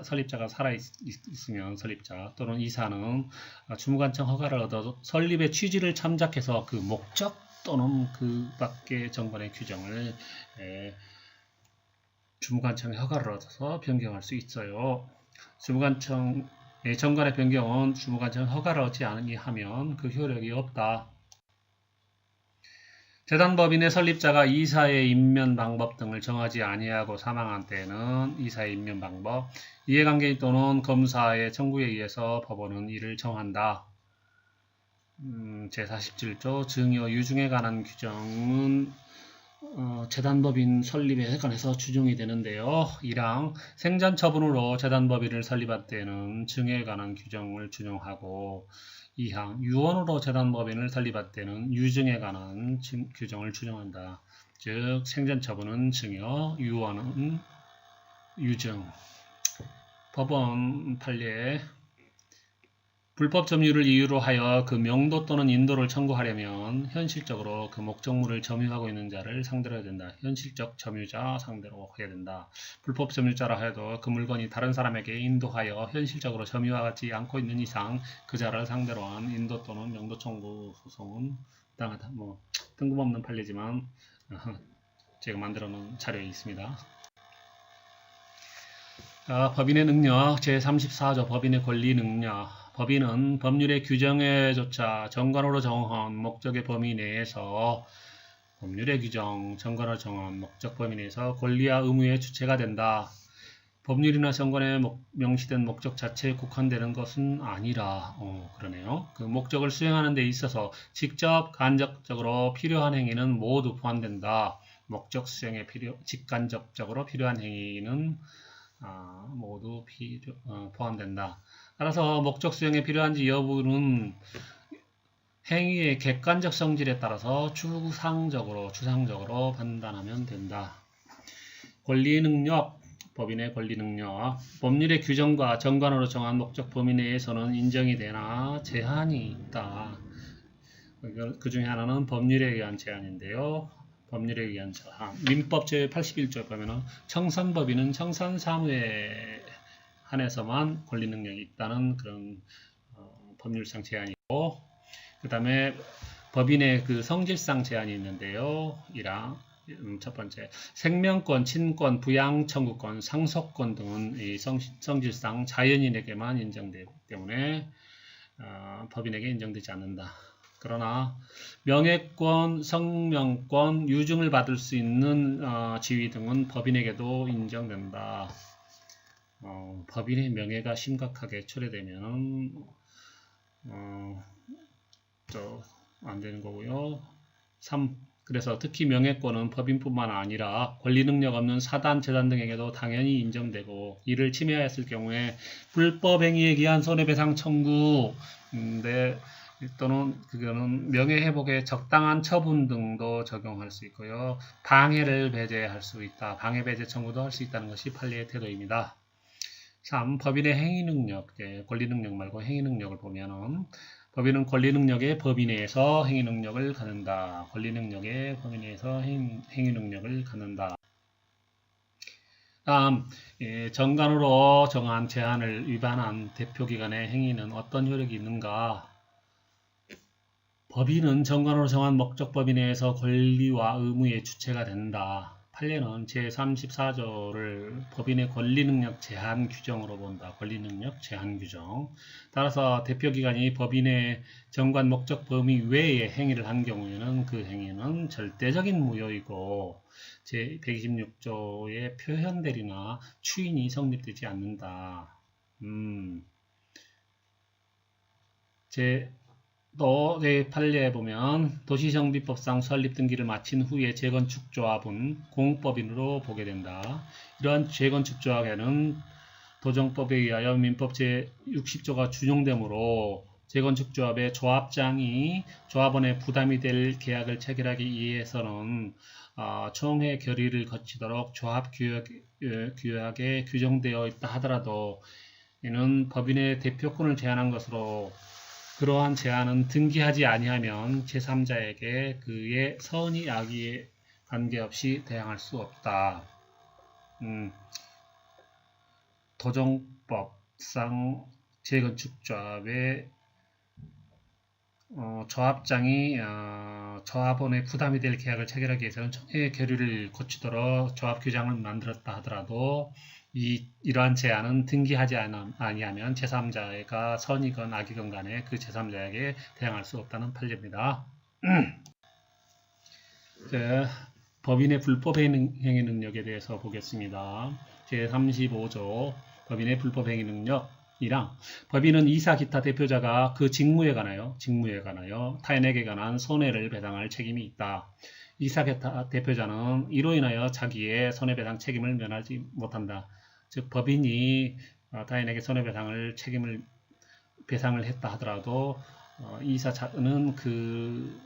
설립자가 살아있으면 설립자 또는 이사는 주무관청 허가를 얻어 설립의 취지를 참작해서 그 목적 또는 그 밖의 정관의 규정을 주무관청의 허가를 얻어서 변경할 수 있어요. 주무관청 정관의 변경은 주무관청 허가를 얻지 아니하면 그 효력이 없다. 재단법인의 설립자가 이사의 임면 방법 등을 정하지 아니하고 사망한 때에는 이사의 임면 방법, 이해관계인 또는 검사의 청구에 의해서 법원은 이를 정한다. 제47조 증여 유증에 관한 규정은 재단법인 설립에 관해서 추정이 되는데요. 1항 생전 처분으로 재단법인을 설립할 때는 증여에 관한 규정을 준용하고 2항 유언으로 재단법인을 설립할 때는 유증에 관한 규정을 준용한다. 즉 생전 처분은 증여, 유언은 유증. 법원 판례 불법 점유를 이유로 하여 그 명도 또는 인도를 청구하려면 현실적으로 그 목적물을 점유하고 있는 자를 상대로 해야 된다. 현실적 점유자 상대로 해야 된다. 불법 점유자라 해도 그 물건이 다른 사람에게 인도하여 현실적으로 점유하지 않고 있는 이상 그 자를 상대로 한 인도 또는 명도 청구 소송은 부당하다. 뜬금없는 판례지만 제가 만들어 놓은 자료에 있습니다. 법인의 능력 제34조 법인의 권리 능력 법인은 법률의 규정에조차 정관으로 정한 목적의 범위 내에서 법률의 규정, 정관으로 정한 목적 범위 내에서 권리와 의무의 주체가 된다. 법률이나 정관에 명시된 목적 자체에 국한되는 것은 아니라 그러네요. 그 목적을 수행하는 데 있어서 직접 간접적으로 필요한 행위는 모두 포함된다. 목적 수행에 직간접적으로 필요한 행위는 모두 포함된다. 따라서 목적 수행에 필요한지 여부는 행위의 객관적 성질에 따라서 추상적으로 판단하면 된다. 권리 능력, 법인의 권리 능력, 법률의 규정과 정관으로 정한 목적 범위 내에서는 인정이 되나 제한이 있다. 그 중에 하나는 법률에 의한 제한인데요. 법률에 의한 제한. 민법 제81조에 보면은 청산법인은 청산사무에 한해서만 권리 능력이 있다는 그런 법률상 제한이고, 그 다음에 법인의 그 성질상 제한이 있는데요. 이랑 첫 번째 생명권, 친권, 부양 청구권, 상속권 등은 이 성질상 자연인에게만 인정되기 때문에 법인에게 인정되지 않는다. 그러나 명예권, 성명권, 유증을 받을 수 있는 지위 등은 법인에게도 인정된다. 법인의 명예가 심각하게 초래되면 또 안 되는 거고요. 3. 그래서 특히 명예권은 법인뿐만 아니라 권리 능력 없는 사단, 재단 등에게도 당연히 인정되고 이를 침해하였을 경우에 불법 행위에 기한 손해배상 청구 또는 그거는 명예회복에 적당한 처분 등도 적용할 수 있고요. 방해를 배제할 수 있다. 방해 배제 청구도 할 수 있다는 것이 판례의 태도입니다. 3. 법인의 행위능력, 권리능력 말고 행위능력을 보면은 법인은 권리능력의 범위 내에서 행위능력을 갖는다. 권리능력의 범위 내에서 행위능력을 갖는다. 다음, 정관으로 정한 제한을 위반한 대표기관의 행위는 어떤 효력이 있는가? 법인은 정관으로 정한 목적 범위 내에서 권리와 의무의 주체가 된다. 판례는 제34조를 법인의 권리능력 제한 규정으로 본다. 권리능력 제한 규정. 따라서 대표기관이 법인의 정관 목적 범위 외의 행위를 한 경우에는 그 행위는 절대적인 무효이고 제126조의 표현대리나 추인이 성립되지 않는다. 또 판례에 보면 도시정비법상 설립 등기를 마친 후에 재건축조합은 공법인으로 보게 된다. 이러한 재건축조합에는 도정법에 의하여 민법 제60조가 준용되므로 재건축조합의 조합장이 조합원의 부담이 될 계약을 체결하기 위해서는 총회 결의를 거치도록 조합규약에 규정되어 있다 하더라도 이는 법인의 대표권을 제한한 것으로 그러한 제한은 등기하지 아니하면 제3자에게 그의 선의 악의에 관계없이 대항할 수 없다. 도정법상 재건축조합의 조합장이 조합원의 부담이 될 계약을 체결하기 위해서는 총회 결의를 거치도록 조합규정을 만들었다 하더라도 이러한 제한은 등기하지 아니하면 제3자가 선이건 악이건 간에 그 제3자에게 대항할 수 없다는 판례입니다. 법인의 불법 행위 능력에 대해서 보겠습니다. 제35조 법인의 불법 행위 능력이랑 법인은 이사 기타 대표자가 그 직무에 관하여 타인에게 관한 손해를 배상할 책임이 있다. 이사 기타 대표자는 이로 인하여 자기의 손해배상 책임을 면하지 못한다. 즉 법인이 타인에게 손해배상을 배상을 했다 하더라도 이사는 그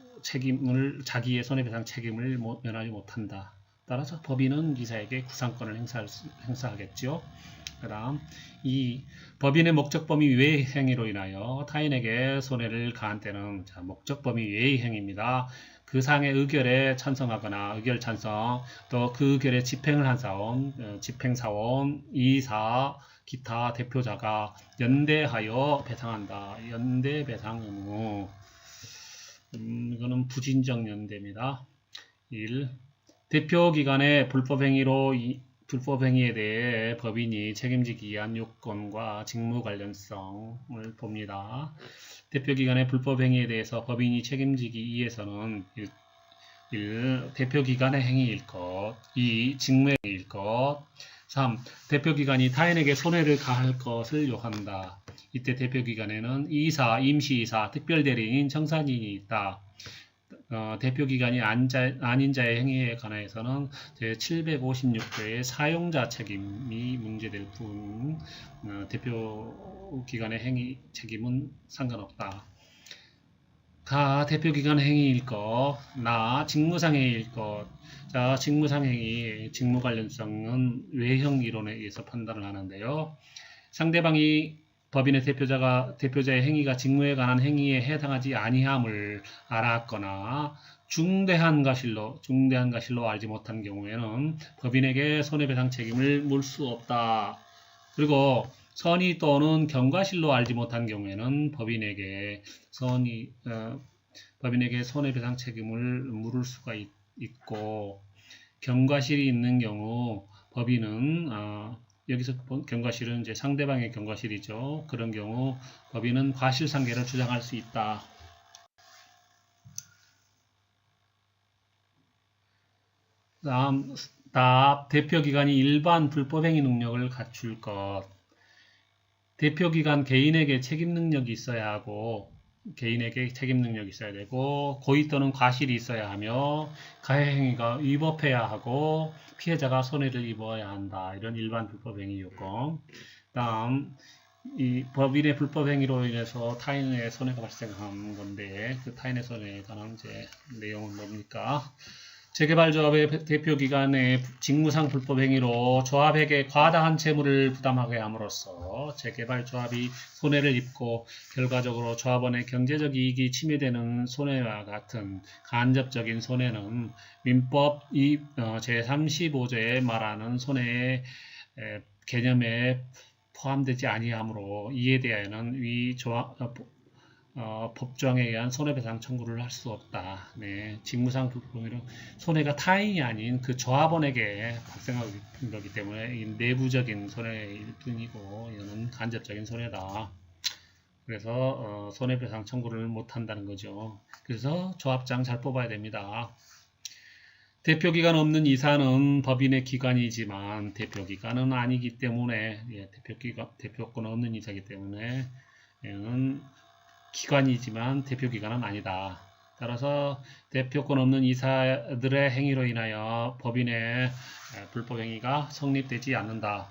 자기의 손해배상 책임을 면하지 못한다. 따라서 법인은 이사에게 구상권을 행사하겠죠. 그 다음 이 법인의 목적 범위 외의 행위로 인하여 타인에게 손해를 가한 때는 목적 범위 외의 행위입니다. 그 사항의 의결에 찬성하거나 의결 찬성, 또 그 의결에 집행을 한 사원, 집행사원, 이사, 기타 대표자가 연대하여 배상한다. 연대 배상 의무. 이거는 부진적 연대입니다. 1. 대표기관의 불법행위에 대해 법인이 책임지기 위한 요건과 직무 관련성을 봅니다. 대표기관의 불법행위에 대해서 법인이 책임지기 위해서는 1. 대표기관의 행위일 것, 2. 직무의 행위일 것, 3. 대표기관이 타인에게 손해를 가할 것을 요한다. 이때 대표기관에는 이사, 임시이사, 특별대리인, 청산인이 있다. 대표기관이 아닌 자의 행위에 관해서는 제756조의 사용자 책임이 문제될 뿐 대표기관의 행위 책임은 상관없다. 가 대표기관 행위일 것, 나 직무상 행위일 것. 자, 직무상 행위, 직무 관련성은 외형 이론에 의해서 판단을 하는데요. 상대방이 법인의 대표자의 행위가 직무에 관한 행위에 해당하지 아니함을 알았거나 중대한 과실로 알지 못한 경우에는 법인에게 손해배상 책임을 물 수 없다. 그리고 선의 또는 경과실로 알지 못한 경우에는 법인에게 손해배상 책임을 물을 수가 있고, 경과실이 있는 경우 법인은 여기서 경과실은 이제 상대방의 경과실이죠. 그런 경우 법인은 과실상계를 주장할 수 있다. 다음 답. 대표기관이 일반 불법행위 능력을 갖출 것. 대표기관 개인에게 책임 능력이 있어야 하고, 고의 또는 과실이 있어야 하며, 가해행위가 위법해야 하고, 피해자가 손해를 입어야 한다. 이런 일반 불법행위 요건. 다음, 이 법인의 불법행위로 인해서 타인의 손해가 발생한 건데, 그 타인의 손해에 관한 이제 내용은 뭡니까? 재개발조합의 대표기관의 직무상 불법행위로 조합에게 과다한 채무를 부담하게 함으로써 재개발조합이 손해를 입고 결과적으로 조합원의 경제적 이익이 침해되는 손해와 같은 간접적인 손해는 민법 제35조에 말하는 손해의 개념에 포함되지 아니하므로 이에 대하여는 법정에 의한 손해배상 청구를 할 수 없다. 네, 직무상 불법행위로 손해가 타인이 아닌 그 조합원에게 발생하는 거기 때문에 이 내부적인 손해일 뿐이고 이거는 간접적인 손해다. 그래서 손해배상 청구를 못 한다는 거죠. 그래서 조합장 잘 뽑아야 됩니다. 대표기관 없는 이사는 법인의 기관이지만 대표기관은 아니기 때문에 대표권 없는 이사이기 때문에 얘는 기관이지만 대표기관은 아니다. 따라서 대표권 없는 이사들의 행위로 인하여 법인의 불법행위가 성립되지 않는다.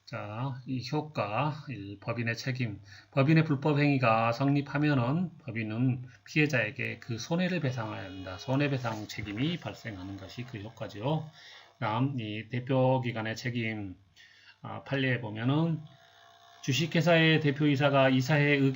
자, 이 효과 1. 법인의 책임. 법인의 불법행위가 성립하면은 법인은 피해자에게 그 손해를 배상해야 한다. 손해배상 책임이 발생하는 것이 그 효과죠. 다음, 이 대표기관의 책임. 판례에 보면은 주식회사의 대표이사가 이사의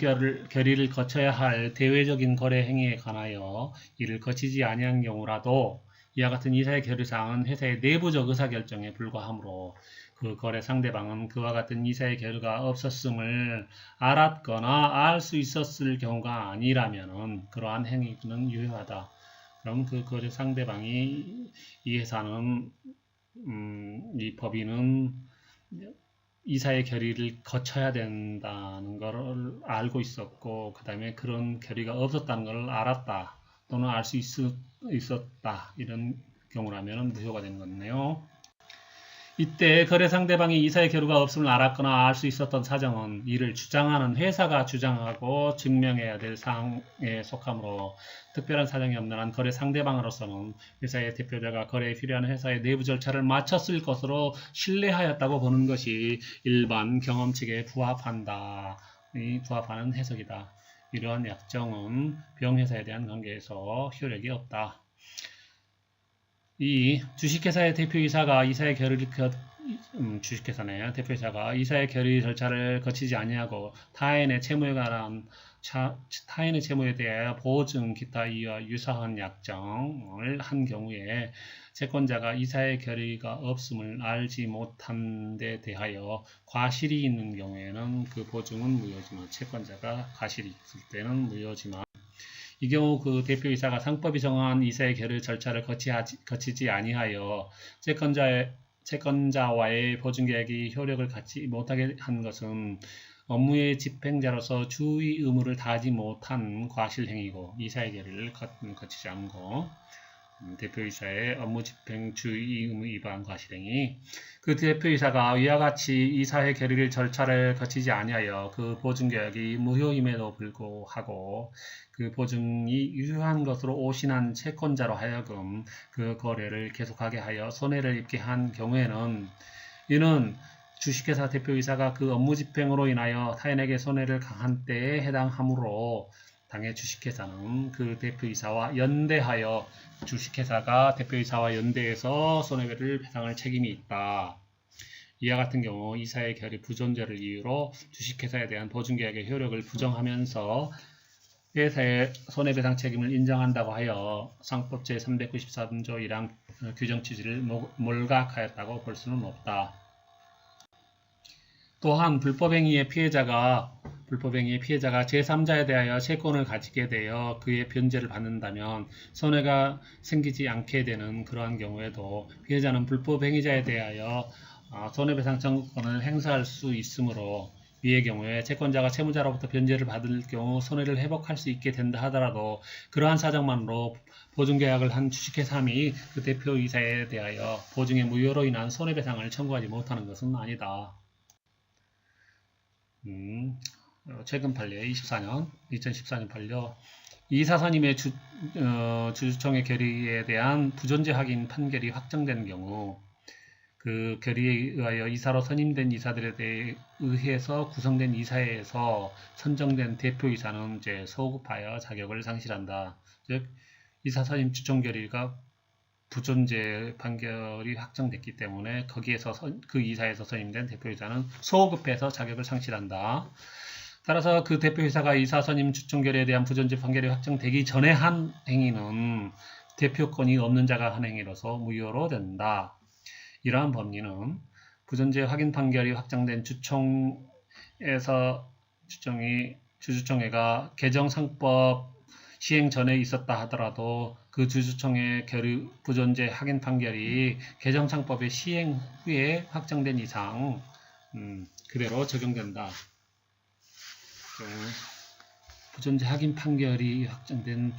결의를 거쳐야 할 대외적인 거래 행위에 관하여 이를 거치지 아니한 경우라도 이와 같은 이사의 결의사항은 회사의 내부적 의사결정에 불과하므로 그 거래 상대방은 그와 같은 이사의 결의가 없었음을 알았거나 알 수 있었을 경우가 아니라면 그러한 행위는 유효하다. 그럼 그 거래 상대방이 이 회사는 이 법인은 이사의 결의를 거쳐야 된다는 것을 알고 있었고, 그 다음에 그런 결의가 없었다는 것을 알았다 또는 알 수 있었다, 이런 경우라면 무효가 되는 거네요. 이때 거래 상대방이 이사의 결의가 없음을 알았거나 알 수 있었던 사정은 이를 주장하는 회사가 주장하고 증명해야 될 사항에 속하므로, 특별한 사정이 없는 한 거래 상대방으로서는 회사의 대표자가 거래에 필요한 회사의 내부 절차를 마쳤을 것으로 신뢰하였다고 보는 것이 일반 경험칙에 부합하는 해석이다. 이러한 약정은 병회사에 대한 관계에서 효력이 없다. 이 주식회사의 대표이사가 이사의 결의를 주식회사네요. 대표이사가 이사의 결의 절차를 거치지 아니하고 타인의 채무에 대하여 보증, 기타 이와 유사한 약정을 한 경우에 채권자가 이사의 결의가 없음을 알지 못한 데 대하여 과실이 있는 경우에는 그 보증은 무효지만, 채권자가 과실이 있을 때는 무효지만, 이 경우 그 대표이사가 상법이 정한 이사의 결의 절차를 거치지 아니하여 채권자와의 보증계약이 효력을 갖지 못하게 한 것은 업무의 집행자로서 주의 의무를 다하지 못한 과실행위고, 이사의 결의를 거치지 않고 대표이사의 업무 집행 주의 의무 위반 과실행위. 그 대표이사가 위와 같이 이사의 결의 절차를 거치지 아니하여 그 보증계약이 무효임에도 불구하고 그 보증이 유효한 것으로 오신한 채권자로 하여금 그 거래를 계속하게 하여 손해를 입게 한 경우에는, 이는 주식회사 대표이사가 그 업무 집행으로 인하여 타인에게 손해를 가한 때에 해당하므로, 당해 주식회사는 그 대표이사와 연대하여 주식회사가 대표이사와 연대해서 손해배를 배상할 책임이 있다. 이와 같은 경우 이사의 결의 부존재를 이유로 주식회사에 대한 보증계약의 효력을 부정하면서 회사의 손해배상 책임을 인정한다고 하여 상법 제393조 1항 규정 취지를 몰각하였다고 볼 수는 없다. 또한 불법행위의 피해자가 제3자에 대하여 채권을 가지게 되어 그의 변제를 받는다면 손해가 생기지 않게 되는 그러한 경우에도 피해자는 불법행위자에 대하여 손해배상 청구권을 행사할 수 있으므로, 이의 경우에 채권자가 채무자로부터 변제를 받을 경우 손해를 회복할 수 있게 된다 하더라도 그러한 사정만으로 보증계약을 한 주식회사 및 그 대표이사에 대하여 보증의 무효로 인한 손해배상을 청구하지 못하는 것은 아니다. 최근 판례 2014년 판례, 이사선임의 주주총회 결의에 대한 부존재 확인 판결이 확정되는 경우, 그 결의에 의하여 이사로 선임된 이사들에 의해서 구성된 이사회에서 선정된 대표이사는 이제 소급하여 자격을 상실한다. 즉, 이사 선임 주총 결의가 부존재 판결이 확정됐기 때문에 거기에서 그 이사에서 선임된 대표이사는 소급해서 자격을 상실한다. 따라서 그 대표이사가 이사 선임 주총 결의에 대한 부존재 판결이 확정되기 전에 한 행위는 대표권이 없는 자가 한 행위로서 무효로 된다. 이러한 법리는 부존재 확인 판결이 확정된 주주총회가 개정상법 시행 전에 있었다 하더라도 그 주주총회 결의 부존재 확인 판결이 개정상법의 시행 후에 확정된 이상 그대로 적용된다. 부존재 확인 판결이 확정된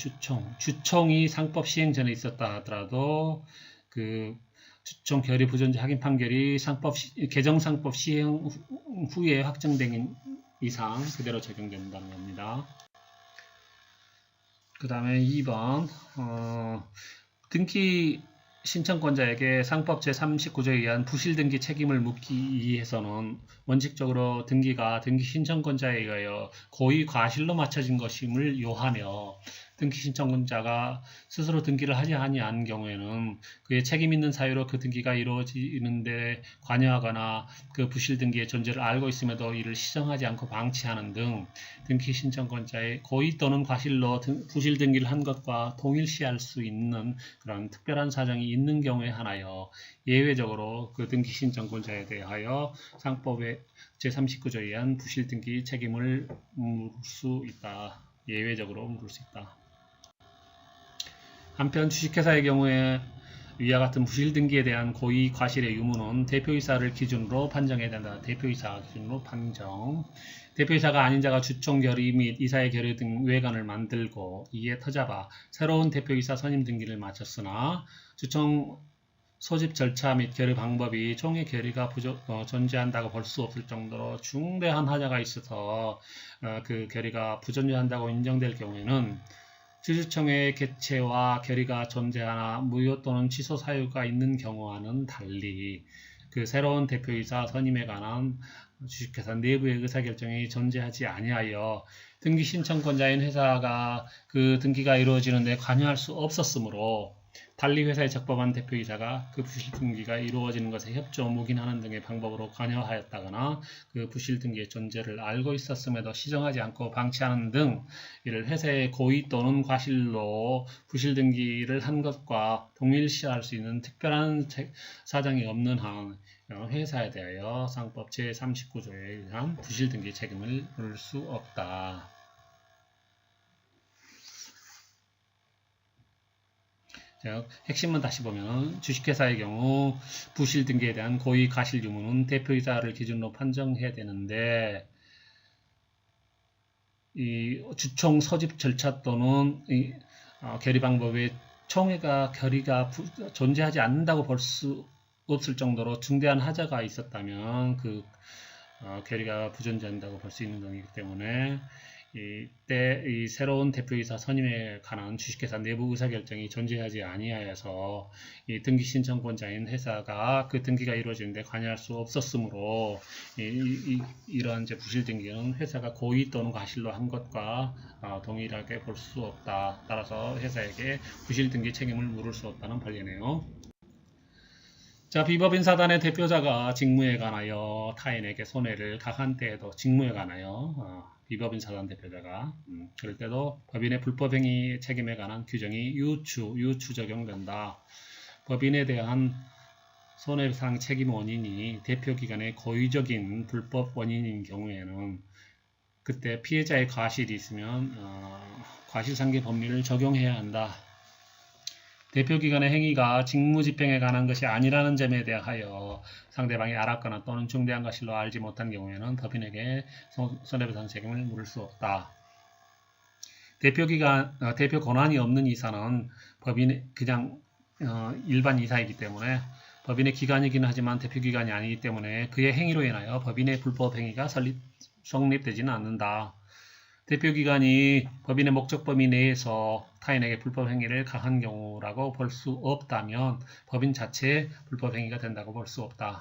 주총이 상법 시행 전에 있었다 하더라도 그 주총 결의 부존재 확인 판결이 개정상법 시행 후에 확정된 이상 그대로 적용된다는 겁니다. 그 다음에 2번 등기 신청권자에게 상법 제39조에 의한 부실등기 책임을 묻기 위해서는 원칙적으로 등기가 등기 신청권자에 의하여 고의 과실로 맞춰진 것임을 요하며, 등기 신청권자가 스스로 등기를 하지 아니한 경우에는 그의 책임 있는 사유로 그 등기가 이루어지는데 관여하거나 그 부실 등기의 존재를 알고 있음에도 이를 시정하지 않고 방치하는 등 등기 신청권자의 고의 또는 과실로 부실 등기를 한 것과 동일시할 수 있는 그런 특별한 사정이 있는 경우에 한하여 예외적으로 그 등기 신청권자에 대하여 상법의 제39조에 의한 부실 등기 책임을 물을 수 있다. 예외적으로 물을 수 있다. 한편 주식회사의 경우에 위와 같은 부실 등기에 대한 고의 과실의 유무는 대표이사를 기준으로 판정해야 된다. 대표이사 기준으로 판정. 대표이사가 아닌 자가 주총 결의 및 이사의 결의 등 외관을 만들고 이에 터잡아 새로운 대표이사 선임 등기를 마쳤으나 주총 소집 절차 및 결의 방법이 총의 결의가 존재한다고 볼 수 없을 정도로 중대한 하자가 있어서 그 결의가 부존재한다고 인정될 경우에는 주주총회의 개최와 결의가 존재하나 무효 또는 취소 사유가 있는 경우와는 달리 그 새로운 대표이사 선임에 관한 주식회사 내부의 의사결정이 존재하지 아니하여 등기 신청권자인 회사가 그 등기가 이루어지는 데 관여할 수 없었으므로 달리 회사에 적법한 대표이사가 그 부실 등기가 이루어지는 것에 협조, 묵인하는 등의 방법으로 관여하였다거나 그 부실 등기의 존재를 알고 있었음에도 시정하지 않고 방치하는 등 이를 회사의 고의 또는 과실로 부실 등기를 한 것과 동일시할 수 있는 특별한 사정이 없는 한 회사에 대하여 상법 제39조에 의한 부실 등기 책임을 물을 수 없다. 자, 핵심만 다시 보면 주식회사의 경우 부실 등기에 대한 고의 과실 유무는 대표이사를 기준으로 판정해야 되는데 이 주총 소집 절차 또는 결의 방법에 총회가 결의가 존재하지 않는다고 볼 수 없을 정도로 중대한 하자가 있었다면 그 결의가 부존재한다고 볼 수 있는 것이기 때문에 이때 이 새로운 대표이사 선임에 관한 주식회사 내부 의사결정이 존재하지 아니하여서 이 등기 신청권자인 회사가 그 등기가 이루어지는데 관여할 수 없었으므로 이러한 이제 부실 등기는 회사가 고의 또는 과실로 한 것과 동일하게 볼 수 없다. 따라서 회사에게 부실 등기 책임을 물을 수 없다는 판례네요. 자, 비법인 사단의 대표자가 직무에 관하여 타인에게 손해를 가한 때에도 직무에 관하여 비법인 사단 대표자가 그럴 때도 법인의 불법행위 책임에 관한 규정이 유추 적용된다. 법인에 대한 손해배상 책임 원인이 대표기관의 고의적인 불법 원인인 경우에는 그때 피해자의 과실이 있으면 과실상계 법률을 적용해야 한다. 대표기관의 행위가 직무집행에 관한 것이 아니라는 점에 대하여 상대방이 알았거나 또는 중대한 과실로 알지 못한 경우에는 법인에게 손해배상 책임을 물을 수 없다. 대표 권한이 없는 이사는 법인의 그냥 일반 이사이기 때문에 법인의 기관이긴 하지만 대표기관이 아니기 때문에 그의 행위로 인하여 법인의 불법 행위가 성립되지는 않는다. 대표기관이 법인의 목적 범위 내에서 타인에게 불법 행위를 가한 경우라고 볼 수 없다면 법인 자체에 불법 행위가 된다고 볼 수 없다.